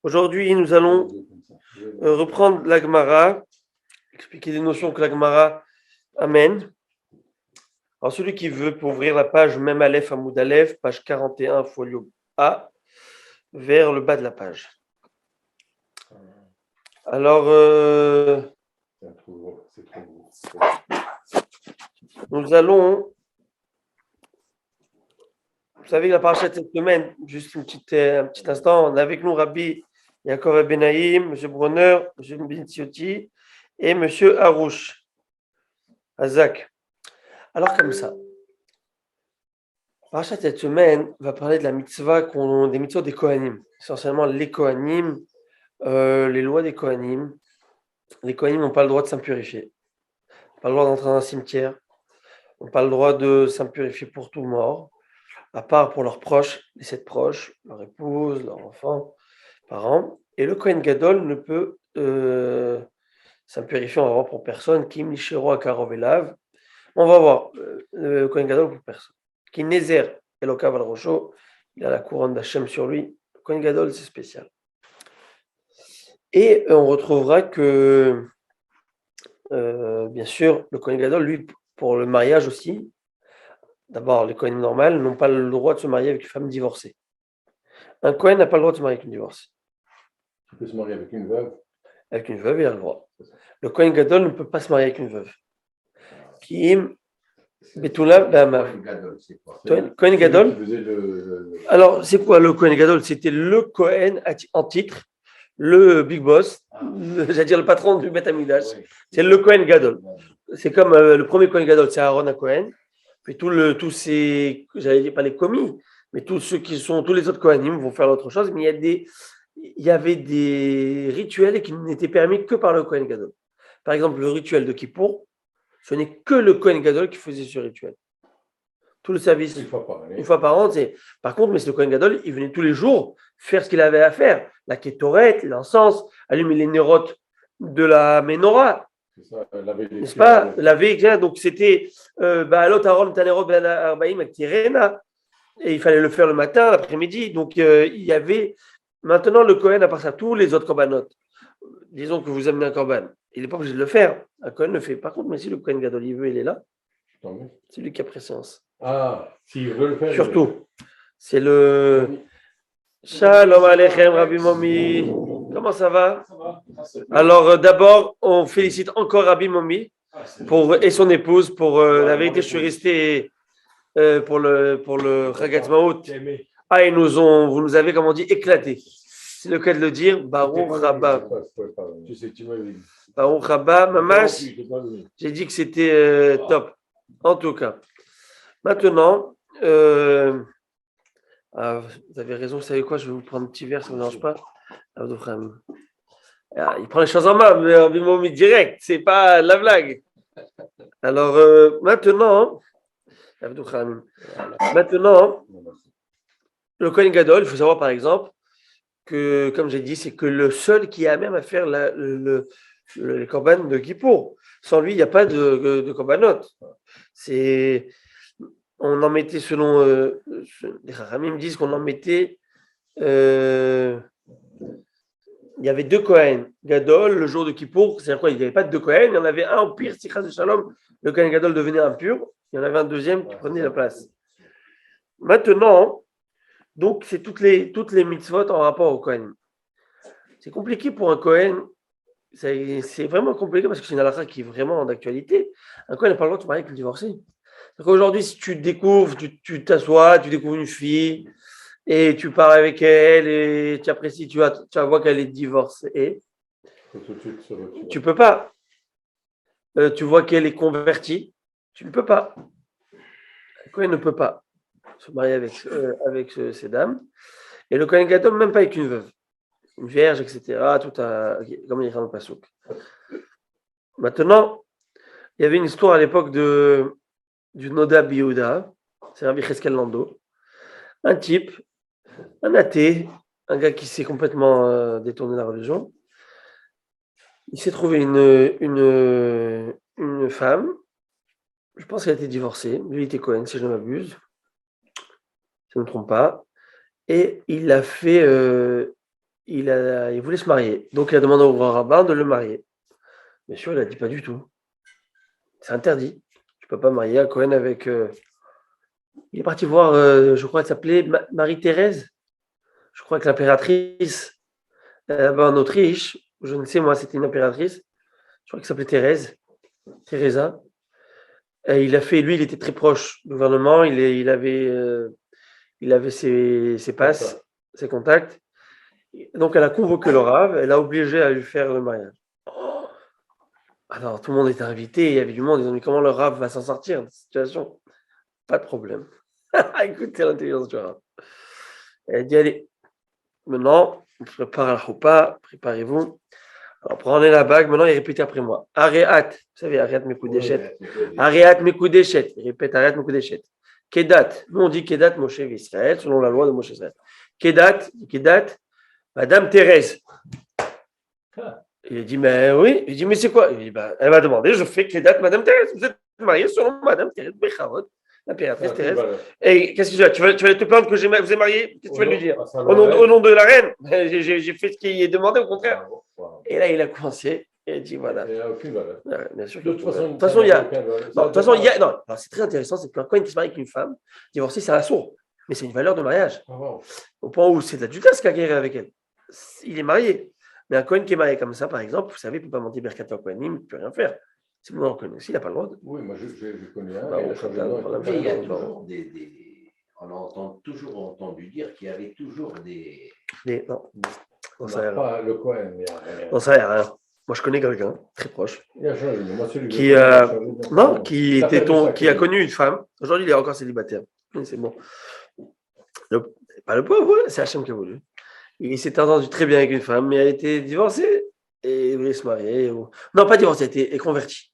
Aujourd'hui, nous allons reprendre la Gemara, expliquer des notions que la Gemara amène. Alors, celui qui veut, pour ouvrir la page, même Aleph Hamoud Aleph, page 41, folio A, vers le bas de la page. Alors, nous allons, vous savez, la paracha de cette semaine, juste un petit instant, on a avec nous Rabbi Yaakov Benaïm, M. Bronner, M. Bintioti et M. Harouche, Azak. Alors, comme ça, la paracha de cette semaine va parler de la mitzvah, des mitzvahs des Kohanim, essentiellement les Kohanim, les lois des Kohanim. Les Kohanim n'ont pas le droit de s'impurifier, pas le droit d'entrer dans un cimetière, n'ont pas le droit de s'impurifier pour tout mort, à part pour leurs proches, les 7 proches, leur épouse, leurs enfants, parents. Et le Kohen Gadol ne peut s'impurifier en pour personne. Kim Nishero Akarov Elav. On va voir le Kohen Gadol pour personne. Qui Nézer Elokav al Rosho, il a la couronne d'Hachem sur lui. Le Kohen Gadol, c'est spécial. Et on retrouvera que, bien sûr, le Kohen Gadol, lui, pour le mariage aussi, d'abord, les Kohanim normales n'ont pas le droit de se marier avec une femme divorcée. Un Kohen n'a pas le droit de se marier avec une divorcée. Il peut se marier avec une veuve. Avec une veuve, il a le droit. Le Kohen Gadol ne peut pas se marier avec une veuve. Kim Betula B'Amar. Kohen Gadol. Alors, c'est quoi le Kohen Gadol? C'était le Kohen en titre, le big boss, j'allais dire le patron du Beth Amikdash. C'est le Kohen Gadol. C'est comme le premier Kohen Gadol, c'est Aaron à Kohen. Puis tous ces, j'allais dire pas les commis, mais tous ceux qui sont, tous les autres Kohanim vont faire autre chose. Mais il y avait des rituels qui n'étaient permis que par le Kohen Gadol. Par exemple, le rituel de Kippour, ce n'est que le Kohen Gadol qui faisait ce rituel. Tout le service, une fois par an. Par contre, mais c'est le Kohen Gadol, il venait tous les jours faire ce qu'il avait à faire. La kétorette, l'encens, allumer les nérotes de la menorah. N'est-ce pas? Laver, donc c'était l'autre Aaron Tanerot Ben Arbaïm avec Tirena, et il fallait le faire le matin, l'après-midi. Donc il y avait maintenant le Kohen, à part ça, tous les autres korbanot. Disons que vous amenez un korban, il n'est pas obligé de le faire. Un Kohen le fait. Par contre, mais si le Kohen Gadol il veut, il est là. C'est lui qui a préséance. Ah, s'il veut le faire. Surtout, c'est le Shalom Aleichem Rabbi Momi. Comment ça va? Alors d'abord, on félicite encore Rabbi Momi et son épouse pour la vérité. Je suis resté pour le Chagat Maot. Ah, vous nous avez, comme on dit, éclaté. C'est le cas de le dire. Baruch Rabba. Baruch Rabba, Mamash. J'ai dit que c'était top. En tout cas. Maintenant, vous avez raison, vous savez quoi? Je vais vous prendre un petit verre, ça ne vous dérange pas. Il prend les choses en main, mais Rabbi Momi direct, c'est pas la blague. Alors maintenant, le Kohen Gadol, il faut savoir par exemple que, comme j'ai dit, c'est que le seul qui a même à faire les korban de Kippour. Sans lui, il n'y a pas de korbanot. On en mettait selon les Chachamim disent qu'on en mettait. Il y avait 2 Kohen Gadol le jour de Kippour. C'est-à-dire quoi? Il n'y avait pas de 2 Kohen. Il y en avait un au pire, Sichas de Shalom. Le Kohen Gadol devenait impur. Il y en avait un deuxième qui prenait la place. Maintenant, donc, c'est toutes les mitzvot en rapport au Kohen. C'est compliqué pour un Kohen. C'est vraiment compliqué parce que c'est une halakha qui est vraiment d'actualité. Un Kohen n'a pas le droit de se marier avec une divorcée. Aujourd'hui, si tu découvres, tu t'assois, tu découvres une fille et tu pars avec elle et tu apprécies, tu vas voir qu'elle est divorcée. Tu peux pas. Tu vois qu'elle est convertie. Tu ne peux pas. Le Kohen ne peut pas se marier avec ces dames. Et le Kohen Gadol, même pas avec une veuve. Une vierge, etc. Comme il est dans le Passouk. Maintenant, il y avait une histoire à l'époque du Noda Biyouda, c'est Rabbi Cheskel Lando, un type, un athée, un gars qui s'est complètement détourné de la religion. Il s'est trouvé une femme, je pense qu'elle a été divorcée, lui il était Cohen si je ne m'abuse, si je ne me trompe pas, et il a fait il voulait se marier. Donc, il a demandé au grand rabbin de le marier. Bien sûr, il a dit pas du tout. C'est interdit. Tu peux pas marier un Cohen avec. Il est parti voir, je crois qu'elle s'appelait Marie-Thérèse. Je crois que l'impératrice là-bas en Autriche, je ne sais moi, c'était une impératrice. Je crois qu'elle s'appelait Thérèse, Teresa. Et il a fait, lui, il était très proche du gouvernement. Il avait ses passes, ses contacts. Donc, elle a convoqué le Rav, elle a obligé à lui faire le mariage. Alors, tout le monde était invité, il y avait du monde. Ils ont dit comment le Rav va s'en sortir de cette situation. Pas de problème. Écoutez l'intelligence du Rav. Elle a dit allez, maintenant, on prépare la choupa, préparez-vous. Alors, prenez la bague, maintenant, il répète après moi. Aréat, vous savez, Aréat Mekoudeshet. Aréat Mekoudeshet, il répète Aréat Mekoudeshet. Kedat, nous on dit Kedat Moshe Israël, selon la loi de Moshe Israël. Kedat, Madame Thérèse. Il a dit, mais oui. Il dit, mais c'est quoi? Il dit, bah, elle m'a demandé, je fais Kedat Madame Thérèse. Vous êtes mariée selon Madame Thérèse Bechavot, l'impératrice Thérèse. Et qu'est-ce que tu vas te plaindre que vous ai marié? Qu'est-ce que tu vas lui dire? Au nom de la reine. J'ai fait ce qui est demandé, au contraire. Et là, il a commencé. Et il a dit, voilà. Il n'y a aucune valeur. Bien sûr. De toute façon, il y a. Non, de toute façon, il y a. Non, alors, c'est très intéressant, c'est qu'un Cohen qui se marie avec une femme, divorcé, c'est un sourd. Mais c'est une valeur de mariage. Au point où c'est de l'adultère qu'il a guéri avec elle. Il est marié. Mais un Cohen qui est marié comme ça, par exemple, vous savez, il ne peut pas monter Birkat Kohanim, il ne peut rien faire. Si vous en connaissez, il n'a pas le droit. Oui, moi je connais un. On a toujours entendu dire qu'il y avait toujours des. Non, ça n'a pas le Cohen. Non, ça n'a rien. Moi, je connais quelqu'un, très proche, qui a connu une femme. Aujourd'hui, il est encore célibataire. C'est bon. Pas le pauvre, c'est Hachem qui a voulu. Il s'était entendu très bien avec une femme, mais elle a été divorcée et il voulait se marier. Non, pas divorcée, elle était convertie.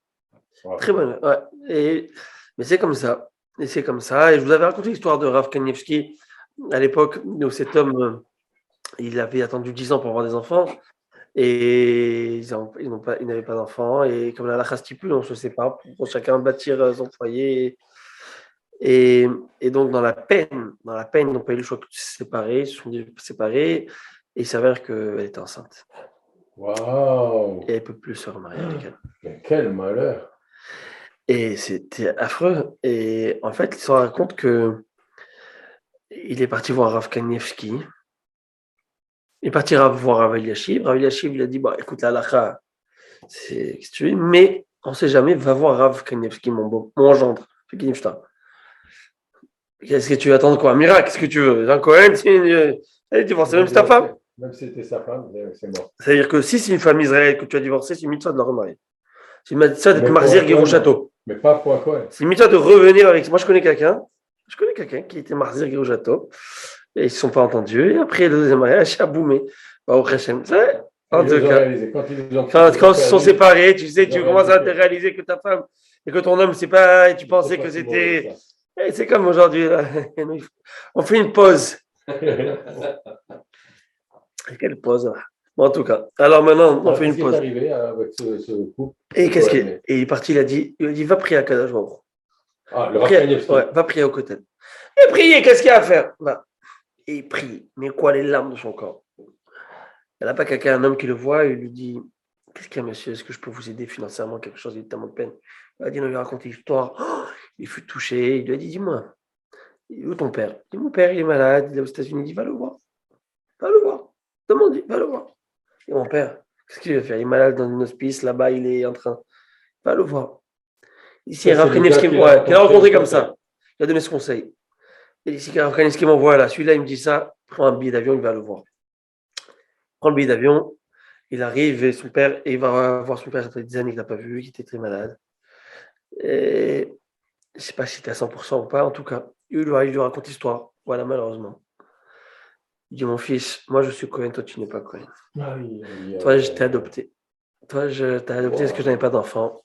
Très bonne. Ouais. Mais c'est comme ça. Et c'est comme ça. Et je vous avais raconté l'histoire de Rav Kanievski à l'époque où cet homme, il avait attendu 10 ans pour avoir des enfants. Et ils n'avaient pas d'enfants. Et comme la halakha stipule, on se sépare pour chacun bâtir son foyer. Et donc, dans la peine, ils n'ont pas eu le choix de se séparer, ils se sont séparés, et il s'avère qu'elle était enceinte. Waouh! Et elle ne peut plus se remarier avec elle. Mais quel malheur! Et c'était affreux. Et en fait, il se raconte qu'il est parti voir Rav Kanievski. Il est parti voir Rav Eliashiv. Rav Eliashiv, il a dit, écoute, la halakha, c'est ce que tu veux, mais on ne sait jamais, va voir Rav Kanievski, mon gendre, Qu'est-ce que tu veux attendre quoi? Un miracle, qu'est-ce que tu veux? Un Cohen, elle est divorcée, même si ta femme. Même si c'était sa femme, c'est mort. C'est-à-dire que si c'est une femme israélienne que tu as divorcée, c'est une mitzvah de la remarier. C'est une mitzvah d'être Marzir Gerushato. Mais pas pour un Cohen. C'est une mitzvah de revenir avec. Moi, je connais quelqu'un qui était Marzir Gerushato. Et ils ne se sont pas entendus. Et après, le deuxième mariage, a boumé. Au Hachem. En tout cas, quand ils se sont séparés, tu sais, tu commences à te réaliser que ta femme et que ton homme, c'est pas. Et tu pensais que c'était. Et c'est comme aujourd'hui, là. On fait une pause. Quelle pause, là. Bon, en tout cas. Alors maintenant, on fait une pause. Qu'est-ce qui est arrivé avec ce couple? Et il est parti, il a dit, va prier à Kadash Baruch. Le Rav ouais, va prier au côté. Et prier, qu'est-ce qu'il y a à faire? Et il prie. Mais quoi, les larmes de son corps? Il n'y a pas quelqu'un, un homme qui le voit et il lui dit, qu'est-ce qu'il y a, monsieur? Est-ce que je peux vous aider financièrement? Quelque chose, il a tellement de peine. Il a dit, non, il lui a raconté l'histoire. Il fut touché. Il lui a dit, dis-moi, où ton père? Il dit, mon père, il est malade, il est aux États-Unis. Il dit, va le voir. Va le voir. Demande, va le voir. Et mon père, qu'est-ce qu'il va faire? Il est malade dans une hospice, là-bas, il est en train. Va le voir. Ici, Rav Kanievski, qu'il a rencontré comme ça. Il a donné ce conseil. Et ici, Rav Kanievski m'envoie là. Celui-là, il me dit ça. Prends un billet d'avion, il va le voir. Prends le billet d'avion. Il arrive et son père, et il va voir son père. Ça fait des années qu'il n'a pas vu, qu'il était très malade. Et je ne sais pas si c'était à 100% ou pas. En tout cas, il lui raconte l'histoire. Voilà, malheureusement. Il dit, mon fils, moi je suis Cohen, toi tu n'es pas Cohen. Toi, je t'ai adopté. Toi, je t'ai adopté parce que je n'avais pas d'enfant.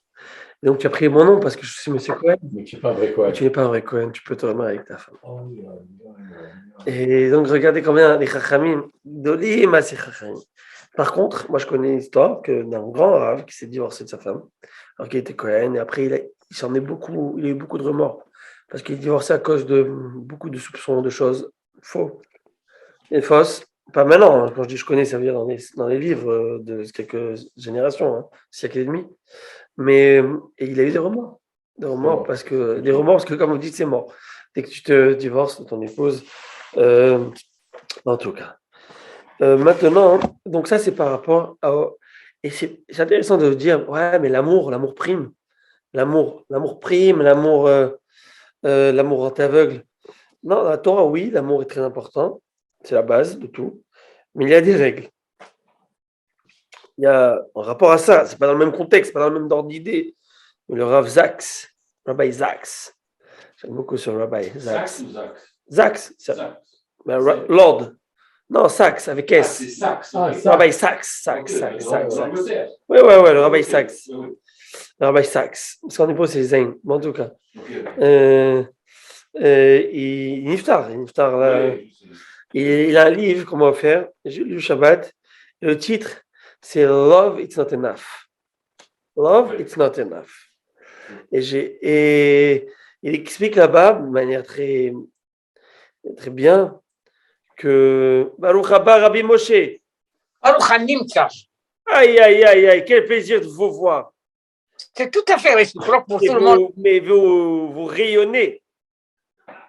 Et donc, tu as pris mon nom parce que je suis monsieur Cohen. Mais tu n'es pas un vrai Cohen. Tu n'es pas un vrai Cohen, tu peux te remarier avec ta femme. Et donc, regardez combien les Chachamim, Dolim à ces Chachamim. Par contre, moi je connais l'histoire d'un grand Rav qui s'est divorcé de sa femme, alors qu'il était Cohen, et après il a eu beaucoup de remords, parce qu'il est divorcé à cause de beaucoup de soupçons, de choses fausses, Pas maintenant, hein. Quand je dis je connais, ça veut dire dans les livres de quelques générations, hein, siècle et demi. Mais et il a eu des remords. Des remords parce que, comme vous dites, c'est mort. Dès que tu te divorces de ton épouse, en tout cas. Maintenant, donc ça, c'est par rapport à. Et c'est intéressant de dire, ouais, mais l'amour prime. L'amour prime, l'amour rend aveugle. Non, dans la Torah, oui, l'amour est très important. C'est la base de tout. Mais il y a des règles. Il y a, en rapport à ça, c'est pas dans le même contexte, pas dans le même ordre d'idée. Le Rav Zaks, Rabbi Zaks. J'aime beaucoup ce Rabbi Zaks. Zaks, Lord. Non, Saks, avec S. C'est Saxe. Rabbi Saks. Oui, le Rabbi Saks. Le Rabbi Saks. Parce qu'en hébreu, c'est Zayn. Bon, en tout cas. Il niftar. Il a un livre qu'on m'a offert. J'ai lu Shabbat. Et le titre, c'est Love, It's Not Enough. Love, It's Not Enough. Et il explique là-bas, de manière très, très bien, que Baruch Haba Rabbi Moshe. Baruch Hanimtza. Aïe, quel plaisir de vous voir. C'est tout à fait réciproque pour tout le monde. Mais vous rayonnez.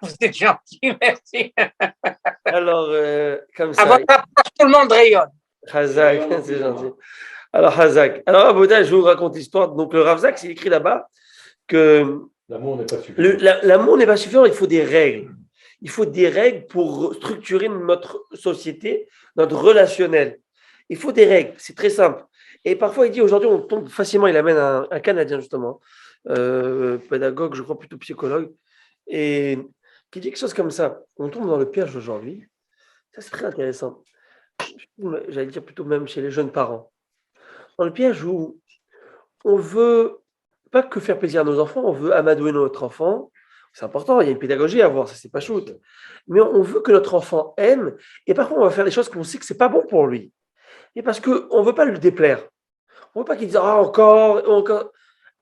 Vous êtes gentil, merci. Alors, comme ça. À votre approche, tout le monde rayonne. Hazak, c'est gentil. Alors, Hazak. Alors, Abouda, je vous raconte l'histoire. Donc, le Rav Zaks, il écrit là-bas que l'amour n'est pas suffisant. L'amour n'est pas suffisant, il faut des règles. Il faut des règles pour structurer notre société, notre relationnel. Il faut des règles, c'est très simple. Et parfois, il dit, aujourd'hui, on tombe facilement, il amène un Canadien, justement, pédagogue, je crois plutôt psychologue, et qui dit quelque chose comme ça. On tombe dans le piège aujourd'hui. Ça, c'est très intéressant. J'allais dire plutôt même chez les jeunes parents. Dans le piège où on veut pas que faire plaisir à nos enfants, on veut amadouer notre enfant. C'est important, il y a une pédagogie à avoir, ça c'est pas shoot. Mais on veut que notre enfant aime, et parfois on va faire des choses qu'on sait que c'est pas bon pour lui. Et parce qu'on ne veut pas lui déplaire. On ne veut pas qu'il dise encore.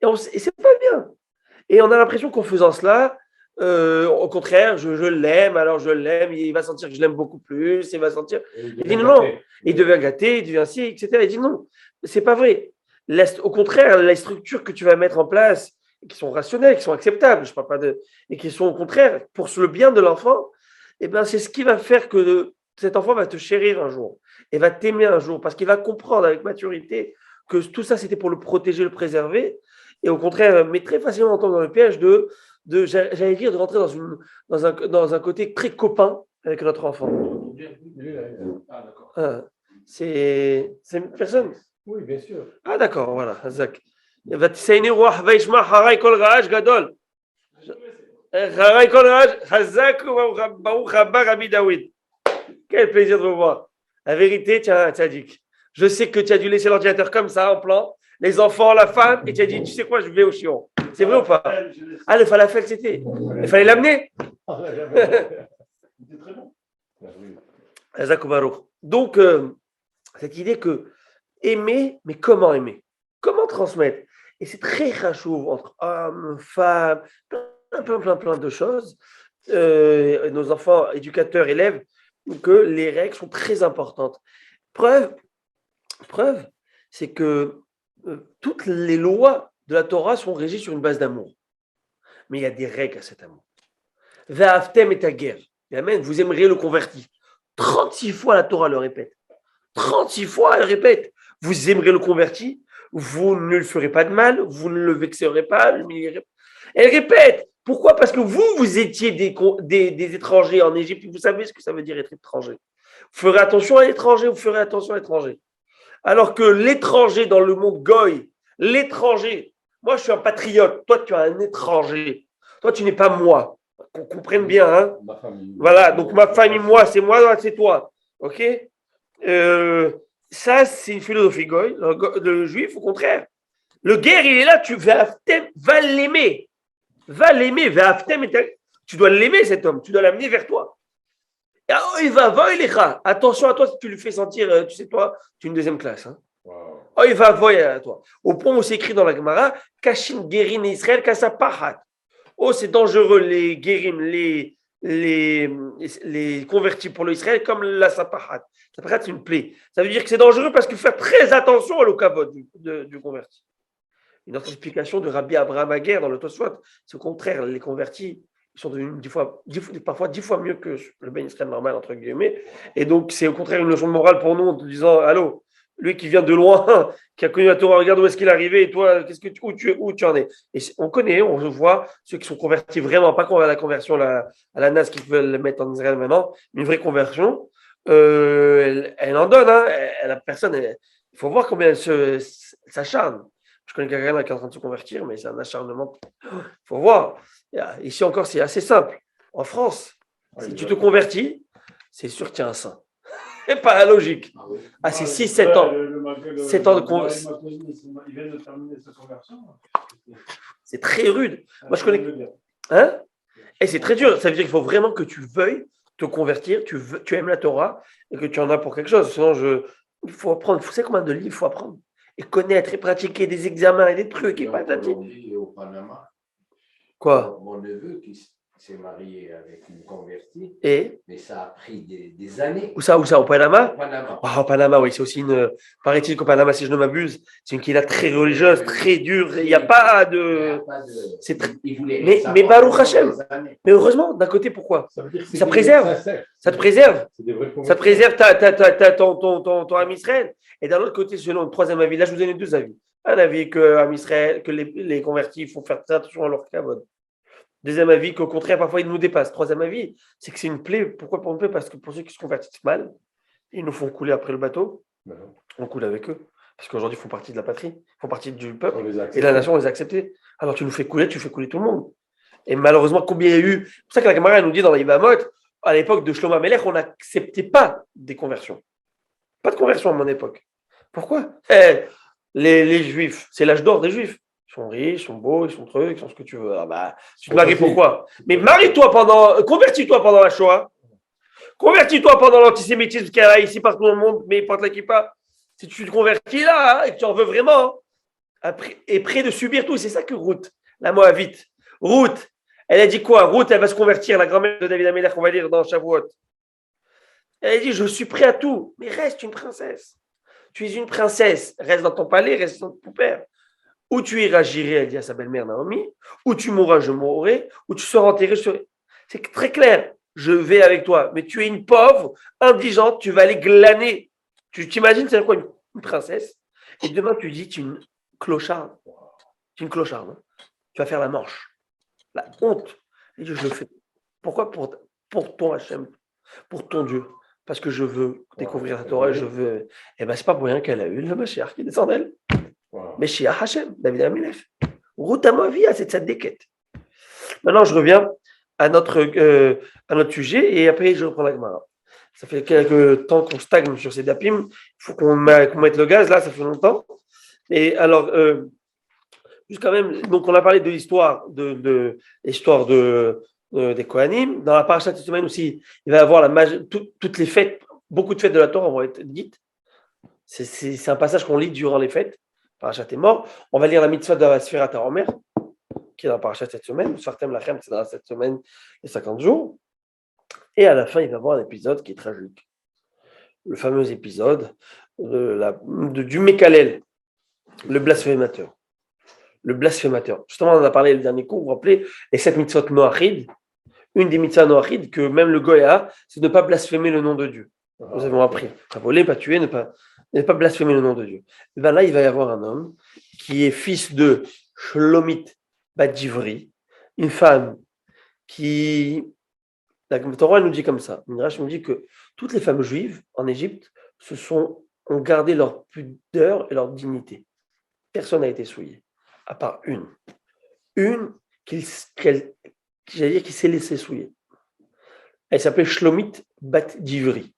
Et c'est pas bien. Et on a l'impression qu'en faisant cela, au contraire, je l'aime, alors je l'aime, il va sentir que je l'aime beaucoup plus, il va sentir. Il dit non, il devient gâté, il devient ci, etc. Il dit non, c'est pas vrai. Au contraire, les structures que tu vas mettre en place, qui sont rationnelles, qui sont acceptables, je parle pas et qui sont au contraire pour le bien de l'enfant, eh ben, c'est ce qui va faire que cet enfant va te chérir un jour et va t'aimer un jour parce qu'il va comprendre avec maturité que tout ça c'était pour le protéger, le préserver, et au contraire, mais très facilement on tombe dans le piège j'allais dire, de rentrer dans un côté très copain avec notre enfant. Ah, d'accord. C'est une personne. Oui, bien sûr. Ah, d'accord, voilà, Zach. ותסייני רוח וישמע חרי כל רעש גדול. חרי כל רעש, חזק וברוך הבא רבי דוד. Quel plaisir de vous voir. La vérité, tiens, Tzadik, je sais que tu as dû laisser l'ordinateur comme ça, en plan, les enfants, la femme, et tu as dit, tu sais quoi, je vais au chion. C'est vrai ou pas? Ah, le falafel, c'était. Il fallait l'amener. C'était très bon. Hazak Baruch. Donc, cette idée que aimer, mais comment aimer? Comment transmettre? Et c'est très rachouv entre hommes, femmes, plein de choses. Nos enfants, éducateurs, élèves, que les règles sont très importantes. Preuve, c'est que toutes les lois de la Torah sont régies sur une base d'amour. Mais il y a des règles à cet amour. Ve'aftem et guerre. Amen, vous aimeriez le converti. 36 fois la Torah le répète. 36 fois elle répète. Vous aimerez le converti, vous ne lui ferez pas de mal, vous ne le vexerez pas. Elle répète. Pourquoi? Parce que vous étiez des étrangers en Égypte, vous savez ce que ça veut dire être étranger. Vous ferez attention à l'étranger, vous ferez attention à l'étranger. Alors que l'étranger dans le monde goy, l'étranger, moi je suis un patriote, toi tu es un étranger, toi tu n'es pas moi. Qu'on comprenne bien, hein. Ma famille. Voilà, donc ma famille, moi, c'est toi. Ok? Ça, c'est une philosophie goy. Le juif, au contraire. Le guerre, il est là, va l'aimer. Va l'aimer, tu dois l'aimer cet homme, tu dois l'amener vers toi. Il va, attention à toi si tu lui fais sentir, tu sais, toi, tu es une deuxième classe. Hein. Wow. Il va à toi. Au point où c'est écrit dans la Gemara, Kashin Gerin Israël Kasapahat. Oh, c'est dangereux, les guérim, les convertis pour l'Israël comme la sapahat. Sapahat, c'est une plaie. Ça veut dire que c'est dangereux parce qu'il faut faire très attention au kavod du converti. Une autre explication de Rabbi Abraham Aguer dans le Tosfot, c'est au contraire, les convertis ils sont devenus parfois 10 fois mieux que le Ben Israël normal, entre guillemets. Et donc, c'est au contraire une leçon de morale pour nous en te disant, allô, lui qui vient de loin, qui a connu la Torah, regarde où est-ce qu'il est arrivé, et toi, où tu en es. Et on connaît, on voit ceux qui sont convertis vraiment, pas qu'on a la conversion à la NAS qui veulent le mettre en Israël maintenant, mais une vraie conversion, elle en donne. Hein, la personne, il faut voir combien elle s'acharne. Je connais quelqu'un qui est en train de se convertir, mais c'est un acharnement. Il faut voir. Ici encore, c'est assez simple. En France, si tu te convertis, c'est sûr que tu es un saint. C'est pas la logique. Ah, c'est 6-7 ans. 7 ans de conversion. Il vient de terminer sa conversion. C'est très rude. Moi, je connais. Hein? Et c'est très dur. Ça veut dire qu'il faut vraiment que tu veuilles te convertir, tu aimes la Torah et que tu en as pour quelque chose. Sinon, il faut apprendre. Vous savez combien de livres il faut apprendre? Et connaître et pratiquer des examens et des trucs et patati. Au Panama, Quoi? mon neveu qui s'est marié avec une convertie, Et mais ça a pris des années. Où ça, au Panama? Au Panama. Au Panama, oui, c'est aussi paraît-il qu'au Panama, si je ne m'abuse, c'est une quilla très religieuse, très dure. Il n'y a pas de. C'est très. Mais Baruch Hashem. Mais heureusement, d'un côté, pourquoi? Ça préserve. Ça te préserve. Ça te préserve ton Am Israël. Et d'un autre côté, selon le troisième avis, là, je vous donne deux avis. Un avis que Am Israël, que les convertis, il faut faire très attention à leur kavod. Deuxième avis, qu'au contraire, parfois, ils nous dépassent. Troisième avis, c'est que c'est une plaie. Pourquoi pour une plaie? Parce que pour ceux qui se convertissent mal, ils nous font couler après le bateau. On coule avec eux. Parce qu'aujourd'hui, ils font partie de la patrie, ils font partie du peuple. Et la nation, on les a acceptés. Alors, tu fais couler tout le monde. Et malheureusement, combien il y a eu. C'est pour ça que la Gemara nous dit dans la Yivamot, à l'époque de Shlomo Amelech, on n'acceptait pas des conversions. Pas de conversion à mon époque. Pourquoi? Les Juifs, c'est l'âge d'or des Juifs. Ils sont riches, ils sont beaux, ils sont trucs, ils sont ce que tu veux. Ah bah, tu te maries pourquoi? Mais convertis-toi pendant la Shoah. Convertis-toi pendant l'antisémitisme qu'il y a ici partout dans le monde, mais porte la kippa. Si tu te convertis là et que tu en veux vraiment, et prêt de subir tout, c'est ça que Ruth, la Moabite. Ruth, elle a dit quoi? Ruth, elle va se convertir, la grand-mère de David Améler qu'on va lire dans Shavuot. Elle a dit, je suis prêt à tout, mais reste une princesse. Tu es une princesse, reste dans ton palais, reste dans ton père. Ou tu iras, j'irai, elle dit à sa belle-mère Naomi, ou tu mourras, je mourrai, ou tu seras enterré, je serai. C'est très clair, je vais avec toi, mais tu es une pauvre, indigente, tu vas aller glaner. Tu t'imagines, c'est quoi une princesse? Et demain, tu dis, tu es une clocharde. Tu es une clocharde. Hein. Tu vas faire la manche. La honte. Et je le fais. Pourquoi? Pour ton Hachem, pour ton Dieu. Parce que je veux découvrir la Torah, je veux. Eh bien, c'est pas pour rien qu'elle a eu le Mashiach qui descend d'elle. Mashiach Hachem, David Amelech. Route à ma vie à cette déquête. Maintenant, je reviens à notre sujet et après, je reprends la Gemara. Ça fait quelques temps qu'on stagne sur ces dapim. Il faut qu'on mette le gaz, là, ça fait longtemps. Et alors, juste quand même, donc on a parlé de l'histoire des Kohanim. Dans la paracha de cette semaine aussi, il va y avoir toutes les fêtes, beaucoup de fêtes de la Torah vont être dites. C'est un passage qu'on lit durant les fêtes. Parachat est mort. On va lire la mitzvah de la Sfirat HaOmer, qui est dans la paracha cette semaine. Sartem Lachem, c'est dans cette semaine, les 50 jours. Et à la fin, il va y avoir un épisode qui est tragique. Le fameux épisode du Mekalel, le blasphémateur. Le blasphémateur. Justement, on en a parlé le dernier cours, vous vous rappelez, les 7 mitzvot Noachid. Une des mitzvahs Noachid que même le Goya, c'est de ne pas blasphémer le nom de Dieu. Nous avons appris. Pas voler, pas tuer, ne pas blasphémer le nom de Dieu. Et bien là, il va y avoir un homme qui est fils de Shlomit bat Divri, une femme qui. La Torah nous dit comme ça. Midrash nous dit que toutes les femmes juives en Égypte ont gardé leur pudeur et leur dignité. Personne n'a été souillé, à part une. Une qui s'est laissée souiller. Elle s'appelait Shlomit bat Divri.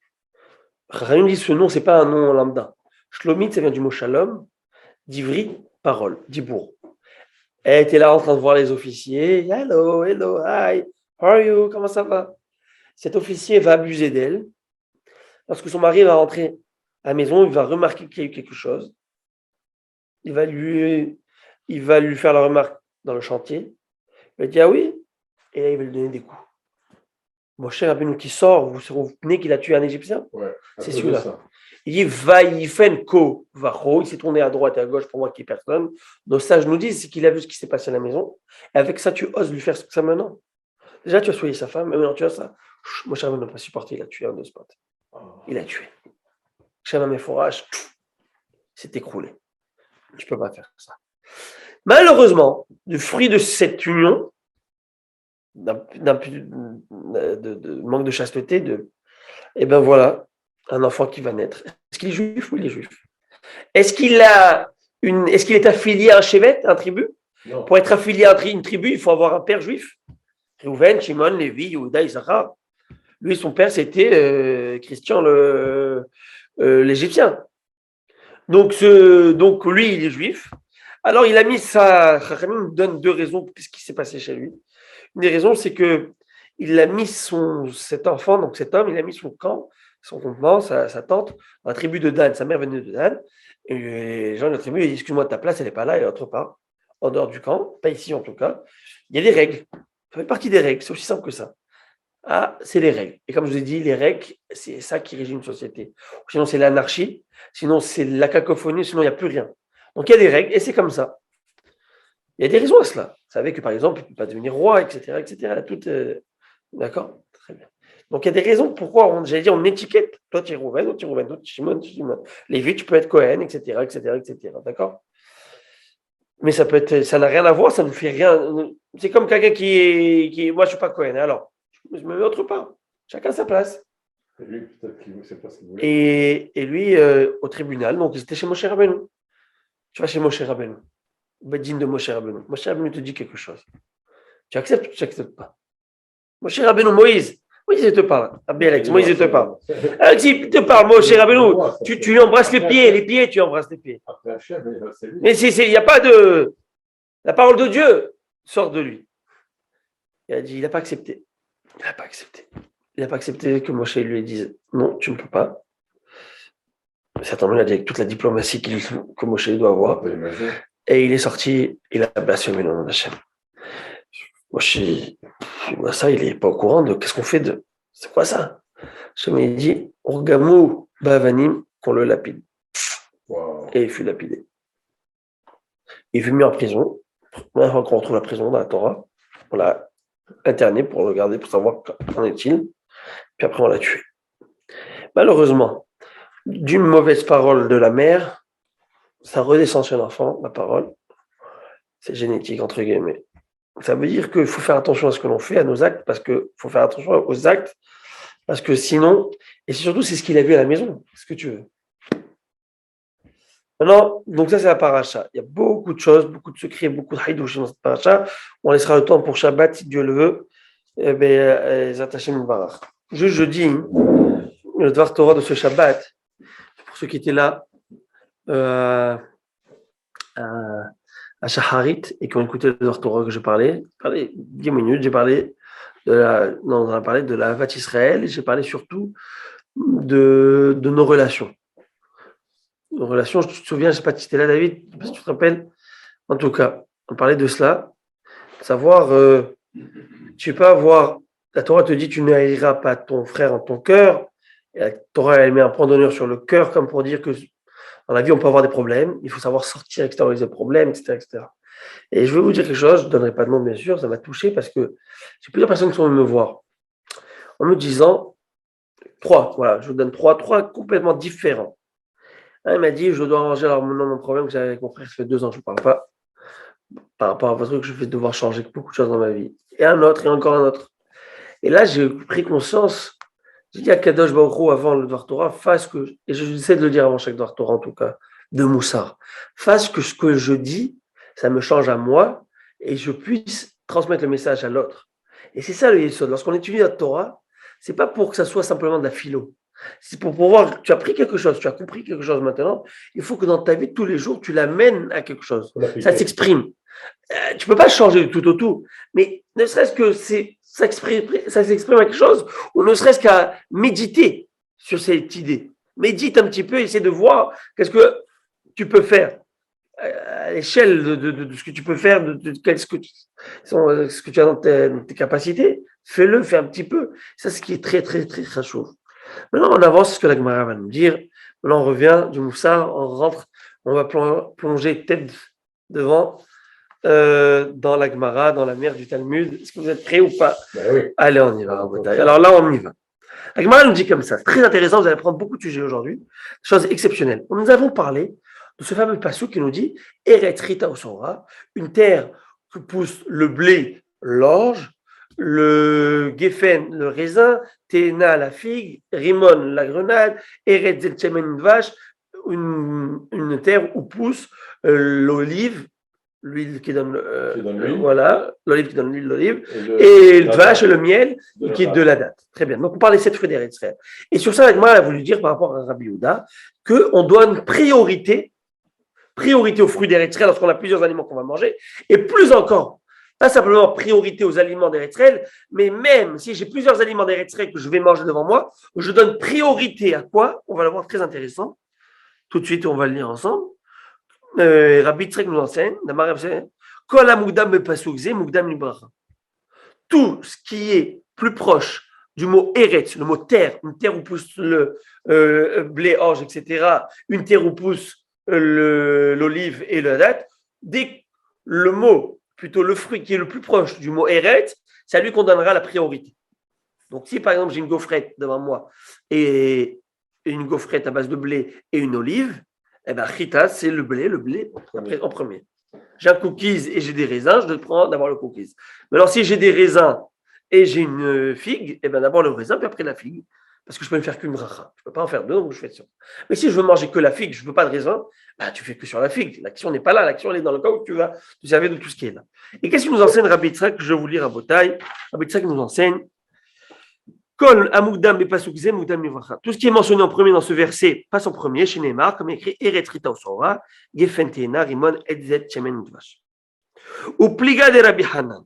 Rien dit ce nom, c'est pas un nom lambda. Shlomit, ça vient du mot shalom. Divri, parole, dibour. Elle était là en train de voir les officiers. Hello, hi, how are you? Comment ça va? Cet officier va abuser d'elle. Lorsque son mari va rentrer à la maison, il va remarquer qu'il y a eu quelque chose. Il va lui faire la remarque dans le chantier. Il va dire ah oui, et là il va lui donner des coups. Moshe Rabbeinu qui sort, vous vous souvenez qu'il a tué un Égyptien? Ouais, C'est celui-là. Il dit Vaïfen ko vacho, il s'est tourné à droite et à gauche pour voir qu'il n'y ait personne. Nos sages nous disent qu'il a vu ce qui s'est passé à la maison. Et avec ça, tu oses lui faire ça maintenant. Déjà, tu as soigné sa femme, mais maintenant tu as ça. Moshe Rabbeinu n'a pas supporté, il a tué un de spots. Il a tué. Shema Meforach s'est écroulé. Tu ne peux pas faire ça. Malheureusement, du fruit de cette union, de manque de chasteté, et ben voilà, un enfant qui va naître. Est-ce qu'il est juif ou il est juif? Est-ce qu'il est affilié à un chevet, à un tribu? Non. Pour être affilié à une tribu, il faut avoir un père juif. Réhouven, Shimon, Lévi, Yehuda, Issachar. Lui, son père, c'était Christian l'Égyptien. Donc lui, il est juif. Alors, il a mis ça. Chachamim nous donne deux raisons pour ce qui s'est passé chez lui. Une des raisons, c'est que il a mis cet enfant, donc cet homme, il a mis son camp, son campement, sa tente, dans la tribu de Dan. Sa mère venait de Dan. Et les gens de la tribu ils disent excuse-moi, ta place, elle n'est pas là, elle est autre part, en dehors du camp, pas ici en tout cas. Il y a des règles. Ça fait partie des règles, c'est aussi simple que ça. Ah, c'est les règles. Et comme je vous ai dit, les règles, c'est ça qui régit une société. Sinon, c'est l'anarchie, sinon, c'est la cacophonie, sinon, il n'y a plus rien. Donc, il y a des règles, et c'est comme ça. Il y a des raisons à cela. Vous savez que, par exemple, il ne peut pas devenir roi, etc., etc. D'accord? Très bien. Donc, il y a des raisons pourquoi, j'allais dire, on étiquette. Toi, tu es Rouven, toi, tu es Rouven, toi, tu es Shimon, tu es Shimon. Lévi, tu peux être Cohen, etc., etc., etc. D'accord? Mais ça n'a rien à voir, ça ne fait rien. C'est comme quelqu'un qui moi, je ne suis pas Cohen, alors. Je me mets autre part. Chacun sa place. Et lui, peut-être qu'il ne sait pas ce qu'il voulait. Et lui, au tribunal, donc il était chez Moshe Rabbeinu. Tu vas chez Moshe Rabbeinu. Bedine de Moshe Rabbeinu. Moshe Rabbeinu te dit quelque chose. Tu acceptes ou tu n'acceptes pas? Moshe Rabbeinu, Moïse, il te parle. Alex, Moïse, il te parle. Alex, il te parle, Moshe Rabbeinu. Tu lui embrasses les pieds, tu embrasses les pieds. Après Hachem, c'est lui. Mais il n'y a pas de. La parole de Dieu sort de lui. Il a dit, il n'a pas accepté. Il n'a pas accepté. Il n'a pas accepté que Moshe lui dise non, tu ne peux pas. Certainement, il a dit avec toute la diplomatie que Moshe doit avoir. Et il est sorti, il a blasphémé le nom d'Hachem. Moshe, il voit ça, il n'est pas au courant de qu'est-ce qu'on fait de. C'est quoi ça? Hachem, il dit Orgamou Bavanim, qu'on le lapide. Wow. Et il fut lapidé. Il fut mis en prison. Première fois qu'on retrouve la prison dans la Torah, on l'a interné pour le regarder, pour savoir qu'en est-il. Puis après, on l'a tué. Malheureusement, d'une mauvaise parole de la mère, ça redescend sur l'enfant, la parole. C'est génétique, entre guillemets. Ça veut dire qu'il faut faire attention à ce que l'on fait, à nos actes, parce qu'il faut faire attention aux actes, parce que sinon, et surtout, c'est ce qu'il a vu à la maison, ce que tu veux. Maintenant, donc ça, c'est la paracha. Il y a beaucoup de choses, beaucoup de secrets, beaucoup de haïdouches dans cette paracha. On laissera le temps pour Shabbat, si Dieu le veut. Juste, je dis, le Dvar Torah de ce Shabbat, pour ceux qui étaient là à Shaharit et qui ont écouté le Dvar Torah que j'ai parlé 10 minutes, j'ai parlé on a parlé de la Havat Israël et j'ai parlé surtout de nos relations. Nos relations, je te souviens, je ne sais pas si tu étais là, David, si tu te rappelles. En tout cas, on parlait de cela. Savoir, tu peux avoir, la Torah te dit, tu n'haïras pas ton frère en ton cœur. Et la Torah, elle met un point d'honneur sur le cœur, comme pour dire que dans la vie, on peut avoir des problèmes. Il faut savoir sortir, extérioriser le problème, etc., etc. Et je vais vous dire quelque chose, je ne donnerai pas de nom, bien sûr, ça m'a touché parce que j'ai plusieurs personnes qui sont venues me voir en me disant, je vous donne trois complètement différents. Il m'a dit, je dois arranger mon problème que j'avais avec mon frère, ça fait 2 ans que je ne parle pas, par rapport à votre truc, je vais devoir changer beaucoup de choses dans ma vie. Et un autre, et encore un autre. Et là, j'ai pris conscience, j'ai dit à Kadosh Baruch Hu avant le Dvar Torah, et j'essaie de le dire avant chaque Dvar Torah en tout cas, de Moussar, fasse que ce que je dis, ça me change à moi, et je puisse transmettre le message à l'autre. Et c'est ça le Yesod. Lorsqu'on étudie la Torah, c'est pas pour que ça soit simplement de la philo. C'est pour pouvoir, tu as pris quelque chose, tu as compris quelque chose maintenant, il faut que dans ta vie de tous les jours, tu l'amènes à quelque chose. Ça s'exprime. Tu peux pas changer du tout au tout, mais ne serait-ce que ça s'exprime à quelque chose, ou ne serait-ce qu'à méditer sur cette idée. Médite un petit peu, essaie de voir qu'est-ce que tu peux faire. l'échelle de ce que tu peux faire, ce que tu as dans tes capacités, fais-le, fais un petit peu. Ça, c'est ce qui est très, très, très, très chaud. Maintenant, on avance ce que la Gemara va nous dire. Maintenant, on revient du Moussard, on rentre, on va plonger tête devant dans la Gemara, dans la mer du Talmud. Est-ce que vous êtes prêts ou pas? Oui. Allez, on y va. Alors là, on y va. La Gemara nous dit comme ça. C'est très intéressant, vous allez prendre beaucoup de sujets aujourd'hui. Chose exceptionnelle. Nous avons parlé de ce fameux passage qui nous dit Eretz Rita Osora, une terre que pousse le blé, l'orge, le geffen, le raisin, Téna, la figue, Rimon, la grenade, Eretz Zelchemen, une vache, une terre où pousse l'olive, l'huile qui donne l'huile. Voilà, l'olive qui donne l'huile d'olive, et le vache et le miel qui est de la date. Très bien. Donc on parle des 7 fruits d'Eretz Israël. Et sur ça, moi, elle a voulu dire par rapport à Rabbi Yehuda qu'on doit une priorité aux fruits d'Eretz Israël lorsqu'on a plusieurs aliments qu'on va manger, et plus encore, pas simplement priorité aux aliments d'Eretz Israël, mais même si j'ai plusieurs aliments d'Eretz Israël que je vais manger devant moi, je donne priorité à quoi? On va le voir, très intéressant. Tout de suite, on va le lire ensemble. Rabbi Yitzhak nous enseigne, tout ce qui est plus proche du mot Eretz, le mot terre, une terre où pousse le blé, orge, etc., une terre où pousse l'olive et la date, dès que le mot, plutôt le fruit qui est le plus proche du mot Eretz, c'est à lui qu'on donnera la priorité. Donc si par exemple j'ai une gaufrette devant moi et une gaufrette à base de blé et une olive, eh bien, chita, c'est le blé en premier. J'ai un cookies et j'ai des raisins, je dois prendre d'abord le cookies. Mais alors, si j'ai des raisins et j'ai une figue, eh bien, d'abord le raisin, puis après la figue, parce que je peux ne faire qu'une bracha. Je ne peux pas en faire deux, donc je fais ça. Mais si je veux manger que la figue, je ne veux pas de raisin, bah, tu fais que sur la figue. L'action n'est pas là, l'action elle est dans le cas où tu vas te servir de tout ce qui est là. Et qu'est-ce qu'il nous enseigne Rabbi Yitzhak? Je vais vous lire à Botaï. Rabbi Yitzhak nous enseigne Kol amugdam bepasuk ze mugdam mivracha. Tout ce qui est mentionné en premier dans ce verset passe en premier chez Neymar, comme écrit Eretz Rita Osora, Gefen Teena, Rimon, Etzet, Shemen, Udvash. Ou pliga de Rabbi Hanan.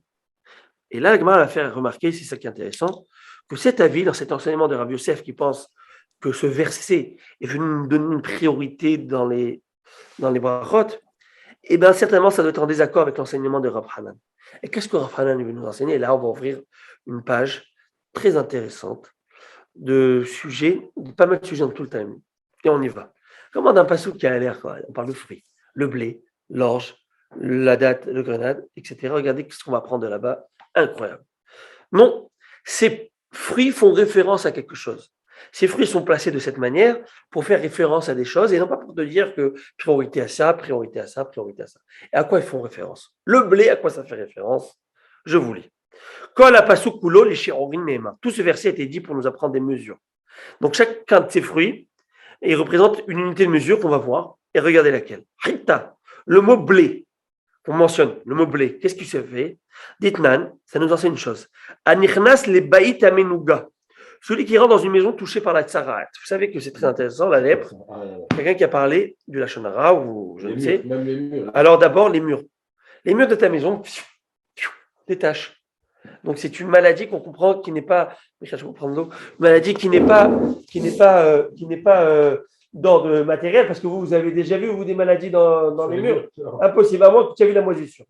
Et là, la Gemara va faire remarquer, c'est ça qui est intéressant, que cet avis, dans cet enseignement de Rabbi Yosef qui pense que ce verset est venu nous donner une priorité dans les brachot, eh bien certainement ça doit être en désaccord avec l'enseignement de Rabbi Hanan. Et qu'est-ce que Rabbi Hanan veut nous enseigner? Et là, on va ouvrir une page très intéressante de sujets, pas mal de sujets dans tout le temps. Et on y va. Comment d'un passage qui a l'air, on parle de fruits, le blé, l'orge, la date, le grenade, etc. Regardez ce qu'on va prendre de là-bas. Incroyable. Non, ces fruits font référence à quelque chose. Ces fruits sont placés de cette manière pour faire référence à des choses et non pas pour te dire que priorité à ça, priorité à ça, priorité à ça. Et à quoi ils font référence? Le blé, à quoi ça fait référence? Je vous lis. Tout ce verset a été dit pour nous apprendre des mesures. Donc chacun de ces fruits, il représente une unité de mesure qu'on va voir et regardez laquelle. Rita, le mot blé, on mentionne le mot blé, qu'est-ce qui se fait? Ditnan, ça nous enseigne une chose. Anichnas le baït amenuga, celui qui rentre dans une maison touchée par la tsaraat. Vous savez que c'est très intéressant, la lèpre. Quelqu'un qui a parlé du lachon hara ou je ne sais. Même les murs. Alors d'abord les murs. Les murs de ta maison détachent. Donc c'est une maladie qu'on comprend qui n'est pas, une maladie qui n'est pas d'ordre matériel, parce que vous avez déjà vu des maladies dans les murs. Impossible, à moins que tu aies vu la moisissure.